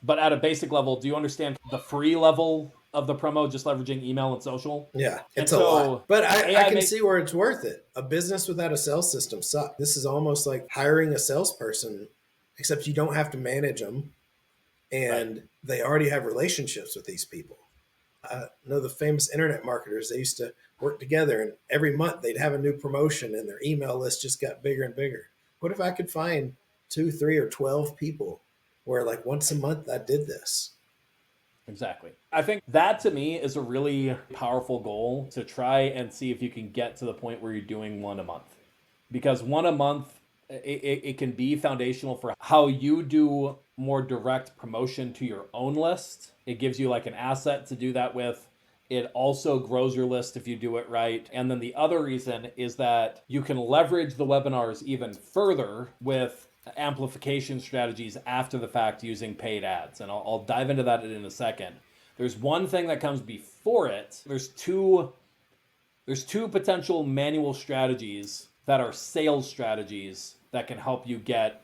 But at a basic level, do you understand the free level of the promo, just leveraging email and social? Yeah, it's a lot. But I can see where it's worth it. A business without a sales system sucks. This is almost like hiring a salesperson, except you don't have to manage them. And they already have relationships with these people. I know the famous internet marketers, they used to work together, and every month they'd have a new promotion and their email list just got bigger and bigger. What if I could find 2, 3, or 12 people where like once a month I did this? Exactly. I think that to me is a really powerful goal to try and see if you can get to the point where you're doing one a month. Because one a month, it can be foundational for how you do more direct promotion to your own list. It gives you like an asset to do that with. It also grows your list if you do it right. And then the other reason is that you can leverage the webinars even further with amplification strategies after the fact using paid ads. And I'll dive into that in a second. There's one thing that comes before it. There's two potential manual strategies that are sales strategies that can help you get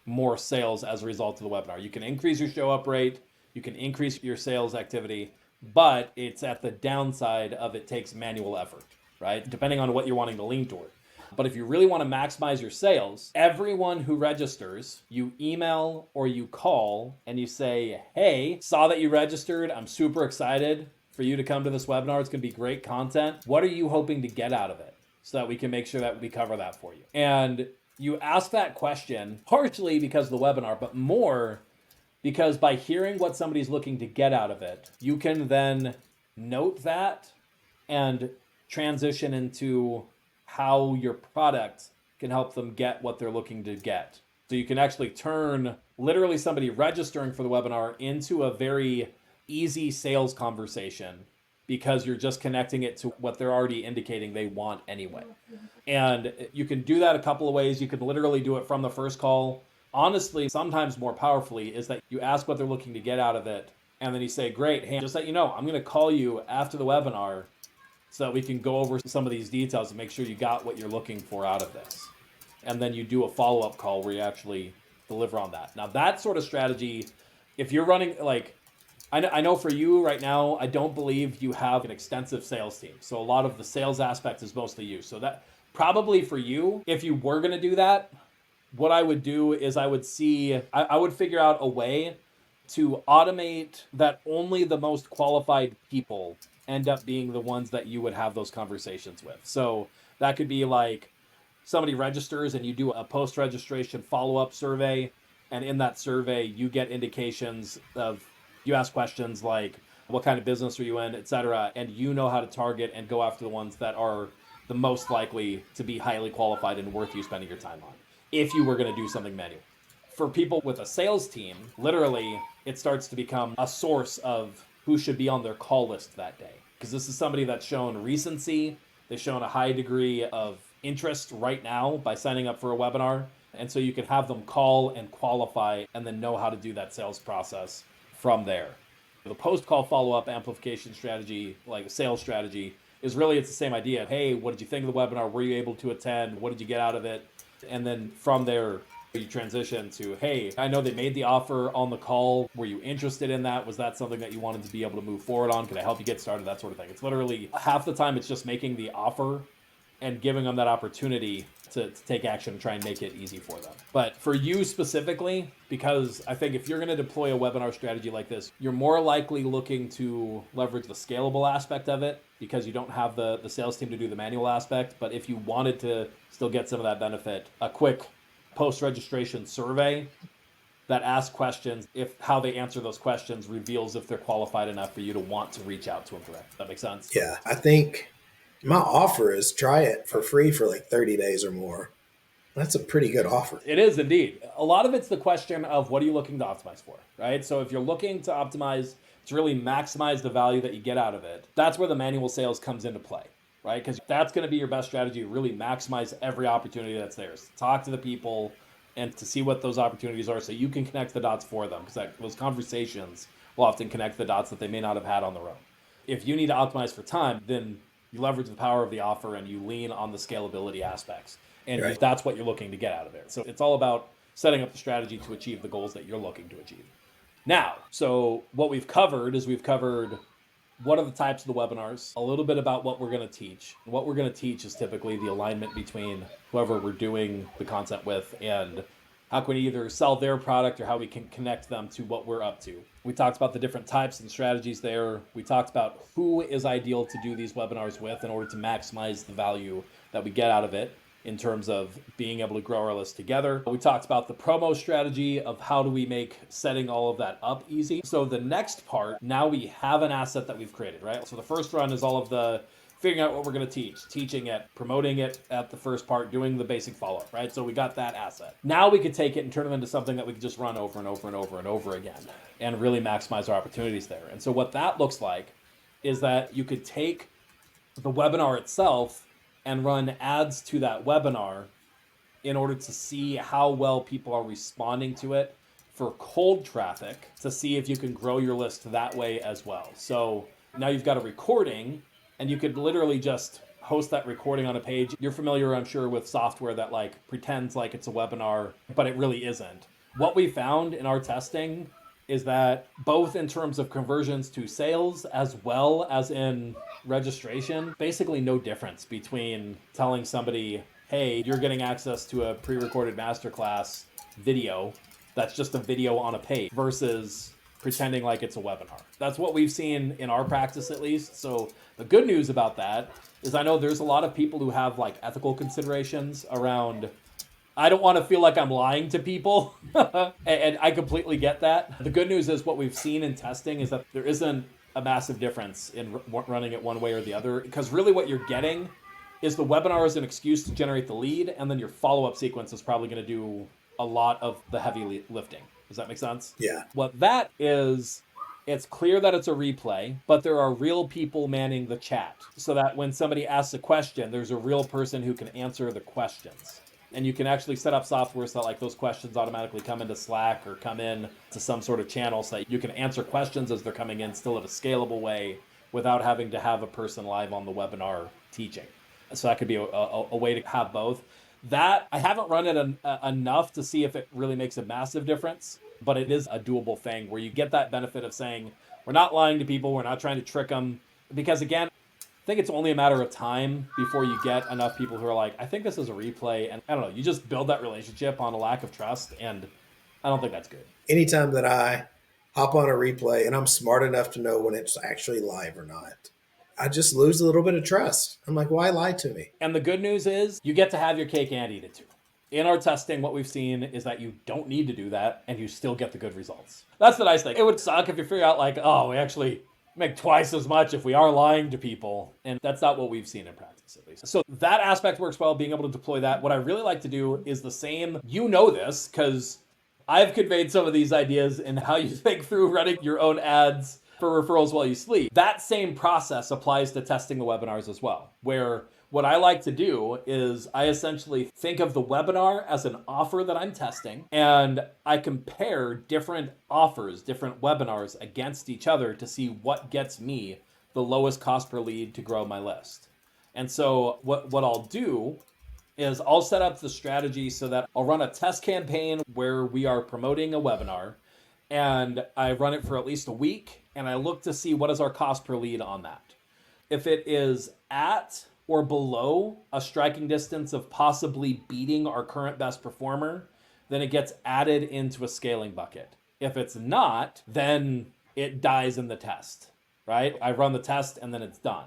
more sales as a result of the webinar. You can increase your show up rate, you can increase your sales activity, but it's at the downside of it takes manual effort, right? Depending on what you're wanting to lean toward. But if you really want to maximize your sales, everyone who registers, you email or you call and you say, hey, saw that you registered. I'm super excited for you to come to this webinar. It's going to be great content. What are you hoping to get out of it so that we can make sure that we cover that for you? And you ask that question partially because of the webinar, but more because by hearing what somebody's looking to get out of it, you can then note that and transition into how your product can help them get what they're looking to get. So you can actually turn literally somebody registering for the webinar into a very easy sales conversation because you're just connecting it to what they're already indicating they want anyway. And you can do that a couple of ways. You can literally do it from the first call. Honestly, sometimes more powerfully is that you ask what they're looking to get out of it. And then you say, great, hey, just let you know, I'm going to call you after the webinar so that we can go over some of these details and make sure you got what you're looking for out of this. And then you do a follow-up call where you actually deliver on that. Now, that sort of strategy, if you're running, like, I know for you right now, I don't believe you have an extensive sales team. So a lot of the sales aspect is mostly you. So that probably for you, if you were going to do that, what I would do is I would figure out a way to automate that only the most qualified people end up being the ones that you would have those conversations with. So that could be like somebody registers and you do a post-registration follow-up survey. And in that survey, you get indications of, you ask questions like, what kind of business are you in, et cetera. And you know how to target and go after the ones that are the most likely to be highly qualified and worth you spending your time on, if you were going to do something manual. For people with a sales team, literally, it starts to become a source of who should be on their call list that day. Because this is somebody that's shown recency, they've shown a high degree of interest right now by signing up for a webinar. And so you can have them call and qualify and then know how to do that sales process from there. The post-call follow-up amplification strategy, like a sales strategy, is really, it's the same idea. Hey, what did you think of the webinar? Were you able to attend? What did you get out of it? And then from there, you transition to, hey, I know they made the offer on the call. Were you interested in that? Was that something that you wanted to be able to move forward on? Could I help you get started? That sort of thing. It's literally half the time it's just making the offer and giving them that opportunity to take action and try and make it easy for them. But for you specifically, because I think if you're going to deploy a webinar strategy like this, you're more likely looking to leverage the scalable aspect of it because you don't have the sales team to do the manual aspect. But if you wanted to still get some of that benefit, a quick post-registration survey that asks questions, if how they answer those questions reveals if they're qualified enough for you to want to reach out to them direct. Does that make sense? Yeah, I think my offer is try it for free for like 30 days or more. That's a pretty good offer. It is indeed. A lot of it's the question of what are you looking to optimize for, right? So if you're looking to optimize to really maximize the value that you get out of it, that's where the manual sales comes into play, right? Because that's going to be your best strategy to really maximize every opportunity that's there. So talk to the people and to see what those opportunities are so you can connect the dots for them, because those conversations will often connect the dots that they may not have had on their own. If you need to optimize for time, then you leverage the power of the offer and you lean on the scalability aspects. And right, that's what you're looking to get out of there. So it's all about setting up the strategy to achieve the goals that you're looking to achieve. Now, so what we've covered is what are the types of the webinars, a little bit about what we're going to teach. What we're going to teach is typically the alignment between whoever we're doing the content with and how can we either sell their product or how we can connect them to what we're up to. We talked about the different types and strategies there. We talked about who is ideal to do these webinars with in order to maximize the value that we get out of it in terms of being able to grow our list together. We talked about the promo strategy of how do we make setting all of that up easy. So the next part, now we have an asset that we've created, right? So the first run is all of the figuring out what we're going to teach, teaching it, promoting it at the first part, doing the basic follow-up, right? So we got that asset. Now we could take it and turn it into something that we could just run over and over and over and over again and really maximize our opportunities there. And so what that looks like is that you could take the webinar itself and run ads to that webinar in order to see how well people are responding to it for cold traffic to see if you can grow your list that way as well. So now you've got a recording and you could literally just host that recording on a page. You're familiar, I'm sure, with software that like pretends like it's a webinar, but it really isn't. What we found in our testing is that both in terms of conversions to sales as well as in registration, basically no difference between telling somebody, hey, you're getting access to a pre-recorded masterclass video that's just a video on a page versus pretending like it's a webinar. That's what we've seen in our practice, at least. So the good news about that is I know there's a lot of people who have like ethical considerations around, I don't want to feel like I'm lying to people. And I completely get that. The good news is what we've seen in testing is that there isn't a massive difference in running it one way or the other, because really what you're getting is the webinar is an excuse to generate the lead, and then your follow-up sequence is probably going to do a lot of the heavy lifting. Does that make sense? Yeah. What that is, it's clear that it's a replay, but there are real people manning the chat so that when somebody asks a question, there's a real person who can answer the questions. And you can actually set up software so that like those questions automatically come into Slack or come in to some sort of channel so that you can answer questions as they're coming in still in a scalable way without having to have a person live on the webinar teaching. So that could be a way to have both. That I haven't run it enough to see if it really makes a massive difference, but it is a doable thing where you get that benefit of saying, we're not lying to people, we're not trying to trick them. Because again, I think it's only a matter of time before you get enough people who are like, I think this is a replay. And I don't know, you just build that relationship on a lack of trust. And I don't think that's good. Anytime that I hop on a replay and I'm smart enough to know when it's actually live or not, I just lose a little bit of trust. I'm like, why lie to me? And the good news is you get to have your cake and eat it too. In our testing, what we've seen is that you don't need to do that and you still get the good results. That's the nice thing. It would suck if you figure out like, oh, we actually make twice as much if we are lying to people. And that's not what we've seen in practice, at least. So that aspect works well, being able to deploy that. What I really like to do is the same. You know this because I've conveyed some of these ideas in how you think through running your own ads for referrals while you sleep. That same process applies to testing the webinars as well, where what I like to do is I essentially think of the webinar as an offer that I'm testing, and I compare different offers, different webinars against each other to see what gets me the lowest cost per lead to grow my list. And so what I'll do is I'll set up the strategy so that I'll run a test campaign where we are promoting a webinar, and I run it for at least a week, and I look to see what is our cost per lead on that. If it is at or below a striking distance of possibly beating our current best performer, then it gets added into a scaling bucket. If it's not, then it dies in the test, right? I run the test and then it's done.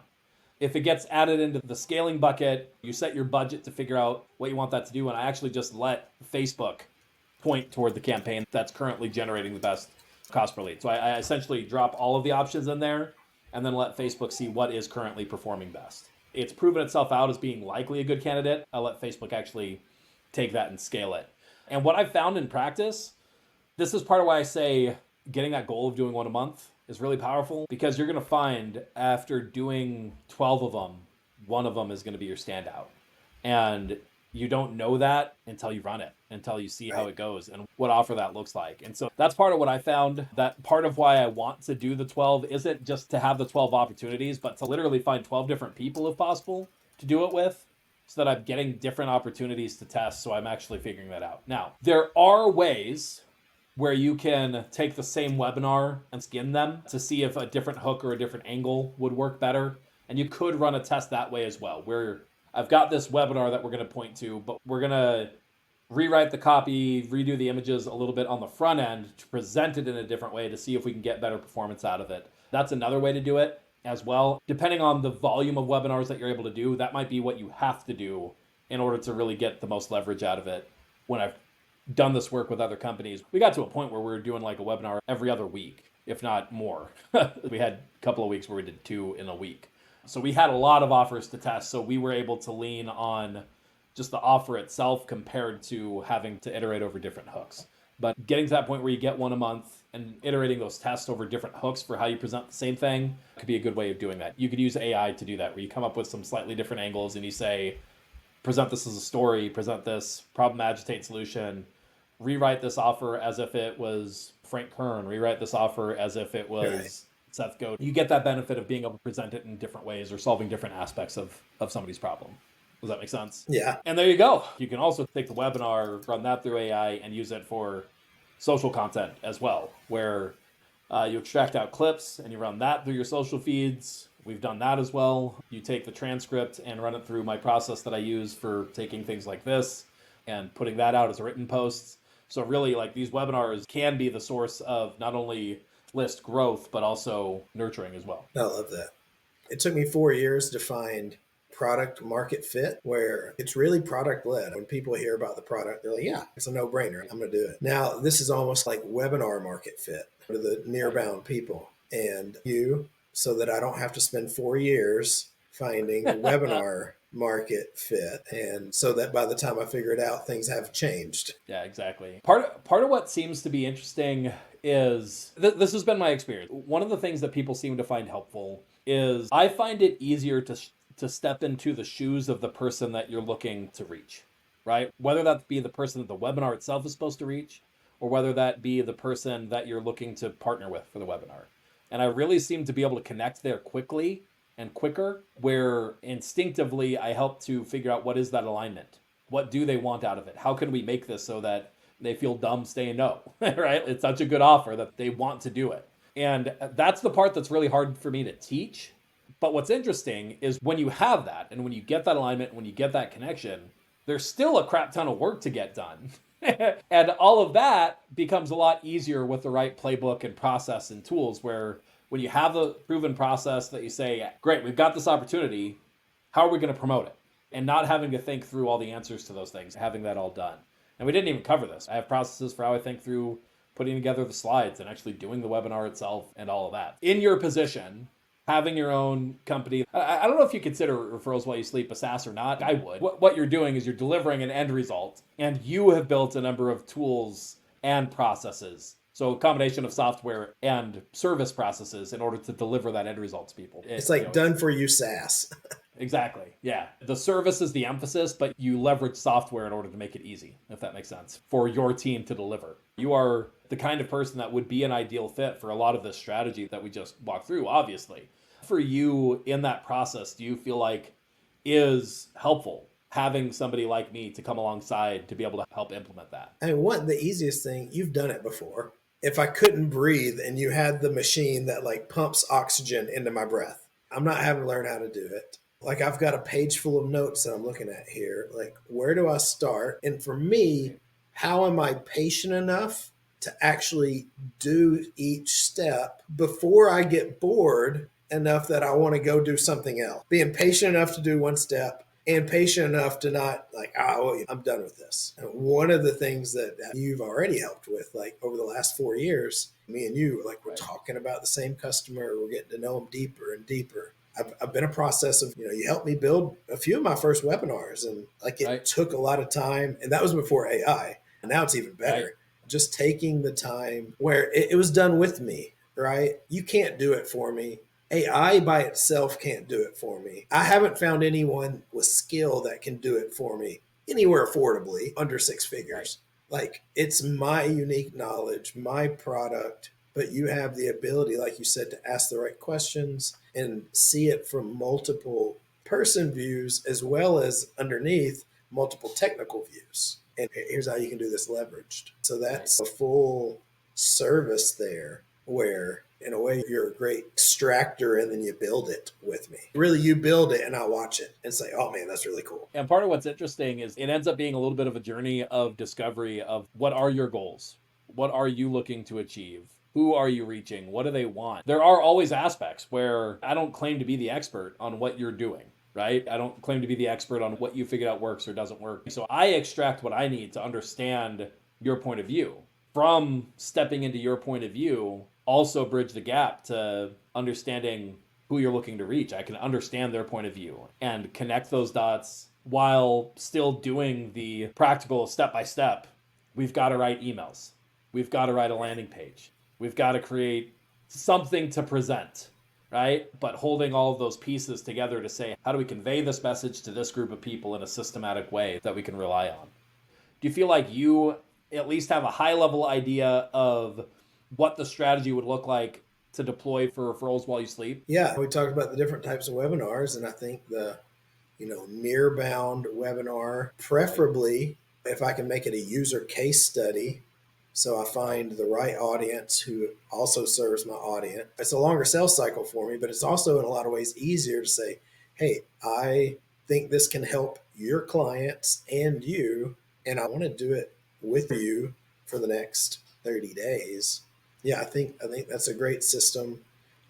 If it gets added into the scaling bucket, you set your budget to figure out what you want that to do, and I actually just let Facebook point toward the campaign that's currently generating the best cost per lead. So I essentially drop all of the options in there and then let Facebook see what is currently performing best. It's proven itself out as being likely a good candidate. I'll let Facebook actually take that and scale it. And what I've found in practice, this is part of why I say getting that goal of doing one a month is really powerful, because you're going to find after doing 12 of them, one of them is going to be your standout. And you don't know that until you run it, until you see how it goes and what offer that looks like. And so that's part of what I found. That part of why I want to do the 12 isn't just to have the 12 opportunities, but to literally find 12 different people if possible to do it with, so that I'm getting different opportunities to test. So I'm actually figuring that out. Now, there are ways where you can take the same webinar and skin them to see if a different hook or a different angle would work better. And you could run a test that way as well, where I've got this webinar that we're going to point to, but we're going to rewrite the copy, redo the images a little bit on the front end to present it in a different way to see if we can get better performance out of it. That's another way to do it as well. Depending on the volume of webinars that you're able to do, that might be what you have to do in order to really get the most leverage out of it. When I've done this work with other companies, we got to a point where we were doing like a webinar every other week, if not more. We had a couple of weeks where we did 2 in a week. So we had a lot of offers to test, so we were able to lean on just the offer itself compared to having to iterate over different hooks. But getting to that point where you get one a month and iterating those tests over different hooks for how you present the same thing could be a good way of doing that. You could use AI to do that, where you come up with some slightly different angles and you say, present this as a story, present this problem agitate solution, rewrite this offer as if it was Frank Kern, rewrite this offer as if it was Seth Godin. You get that benefit of being able to present it in different ways or solving different aspects of somebody's problem. Does that make sense? Yeah. And there you go. You can also take the webinar, run that through AI, and use it for social content as well, where you extract out clips and you run that through your social feeds. We've done that as well. You take the transcript and run it through my process that I use for taking things like this and putting that out as written posts. So really, like, these webinars can be the source of not only list growth, but also nurturing as well. I love that. It took me 4 years to find product market fit, where it's really product led. When people hear about the product, they're like, yeah, it's a no-brainer. I'm going to do it. Now, this is almost like webinar market fit for the near-bound people and you, so that I don't have to spend 4 years finding a webinar market fit. And so that by the time I figure it out, things have changed. Yeah, exactly. Part of what seems to be interesting is this has been my experience. One of the things that people seem to find helpful is I find it easier to step into the shoes of the person that you're looking to reach, right? Whether that be the person that the webinar itself is supposed to reach, or whether that be the person that you're looking to partner with for the webinar. And I really seem to be able to connect there quickly and quicker, where instinctively I help to figure out what is that alignment. What do they want out of it? How can we make this so that they feel dumb saying no, right? It's such a good offer that they want to do it. And that's the part that's really hard for me to teach. But what's interesting is when you have that and when you get that alignment, when you get that connection, there's still a crap ton of work to get done. And all of that becomes a lot easier with the right playbook and process and tools, where when you have a proven process that you say, great, we've got this opportunity, how are we going to promote it? And not having to think through all the answers to those things, having that all done. And we didn't even cover this. I have processes for how I think through putting together the slides and actually doing the webinar itself and all of that. In your position, having your own company, I don't know if you consider referrals while you sleep a SaaS or not. I would. What you're doing is you're delivering an end result, and you have built a number of tools and processes. So a combination of software and service processes in order to deliver that end result to people. It's like done for you SaaS. Exactly. Yeah. The service is the emphasis, but you leverage software in order to make it easy, if that makes sense, for your team to deliver. You are the kind of person that would be an ideal fit for a lot of this strategy that we just walked through, obviously. For you in that process, do you feel like is helpful having somebody like me to come alongside to be able to help implement that? I mean, the easiest thing, you've done it before. If I couldn't breathe and you had the machine that like pumps oxygen into my breath, I'm not having to learn how to do it. Like I've got a page full of notes that I'm looking at here. Like, where do I start? And for me, how am I patient enough to actually do each step before I get bored enough that I want to go do something else? Being patient enough to do one step and patient enough to not like, oh, I'm done with this. And one of the things that you've already helped with, like over the last 4 years, me and you, like we're talking about the same customer, we're getting to know them deeper and deeper. I've been a process of, you helped me build a few of my first webinars, and like it took a lot of time, and that was before AI. And now it's even better. Right. Just taking the time where it was done with me, right? You can't do it for me. AI by itself can't do it for me. I haven't found anyone with skill that can do it for me anywhere affordably under 6 figures. Right. Like it's my unique knowledge, my product, but you have the ability, like you said, to ask the right questions and see it from multiple person views as well as underneath multiple technical views. And here's how you can do this leveraged. So that's a full service there where in a way you're a great extractor and then you build it with me. Really, you build it and I watch it and say, oh man, that's really cool. And part of what's interesting is it ends up being a little bit of a journey of discovery of what are your goals? What are you looking to achieve? Who are you reaching? What do they want? There are always aspects where I don't claim to be the expert on what you're doing, right? I don't claim to be the expert on what you figured out works or doesn't work. So I extract what I need to understand your point of view. From stepping into your point of view, also bridge the gap to understanding who you're looking to reach. I can understand their point of view and connect those dots while still doing the practical step-by-step. We've got to write emails. We've got to write a landing page. We've got to create something to present, right? But holding all of those pieces together to say, how do we convey this message to this group of people in a systematic way that we can rely on? Do you feel like you at least have a high-level idea of what the strategy would look like to deploy for referrals while you sleep? Yeah, we talked about the different types of webinars, and I think the mirror-bound webinar, preferably if I can make it a user case study. So I find the right audience who also serves my audience. It's a longer sales cycle for me, but it's also in a lot of ways easier to say, hey, I think this can help your clients and you, and I want to do it with you for the next 30 days. Yeah, I think that's a great system.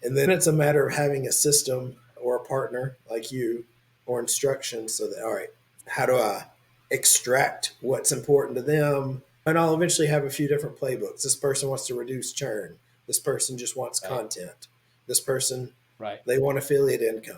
And then it's a matter of having a system or a partner like you or instructions so that, all right, how do I extract what's important to them? And I'll eventually have a few different playbooks. This person wants to reduce churn. This person just wants content. This person, they want affiliate income.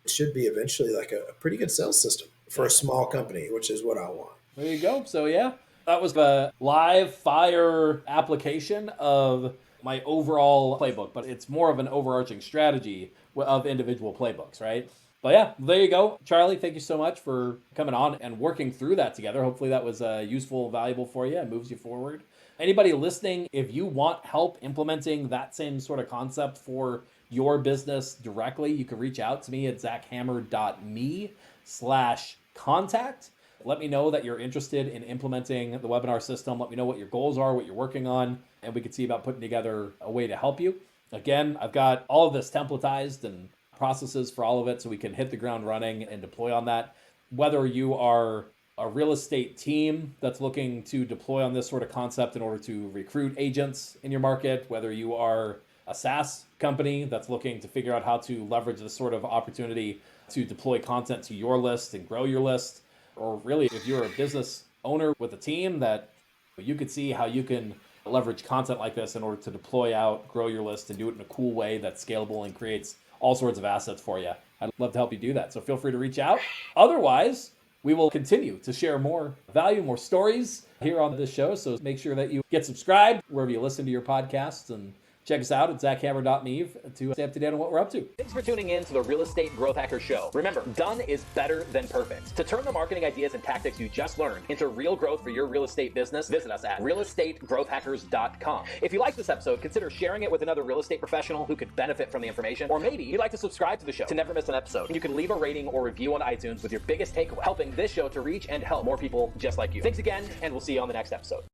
should be eventually like a pretty good sales system for a small company, which is what I want. There you go. So yeah, that was a live fire application of my overall playbook, but it's more of an overarching strategy of individual playbooks, right? But yeah, there you go. Charlie, thank you so much for coming on and working through that together. Hopefully that was useful, valuable for you and moves you forward. Anybody listening, if you want help implementing that same sort of concept for your business directly, you can reach out to me at zachhammer.me/contact. Let me know that you're interested in implementing the webinar system. Let me know what your goals are, what you're working on, and we can see about putting together a way to help you. Again, I've got all of this templatized and processes for all of it so we can hit the ground running and deploy on that. Whether you are a real estate team that's looking to deploy on this sort of concept in order to recruit agents in your market, whether you are a SaaS company that's looking to figure out how to leverage this sort of opportunity to deploy content to your list and grow your list, or really if you're a business owner with a team that you could see how you can leverage content like this in order to deploy out, grow your list, and do it in a cool way that's scalable and creates all sorts of assets for you. I'd love to help you do that. So feel free to reach out. Otherwise, we will continue to share more value, more stories here on this show. So make sure that you get subscribed wherever you listen to your podcasts, and check us out at zachhammer.me to stay up to date on what we're up to. Thanks for tuning in to the Real Estate Growth Hacker Show. Remember, done is better than perfect. To turn the marketing ideas and tactics you just learned into real growth for your real estate business, visit us at realestategrowthhackers.com. If you like this episode, consider sharing it with another real estate professional who could benefit from the information, or maybe you'd like to subscribe to the show to never miss an episode. You can leave a rating or review on iTunes with your biggest takeaway, helping this show to reach and help more people just like you. Thanks again, and we'll see you on the next episode.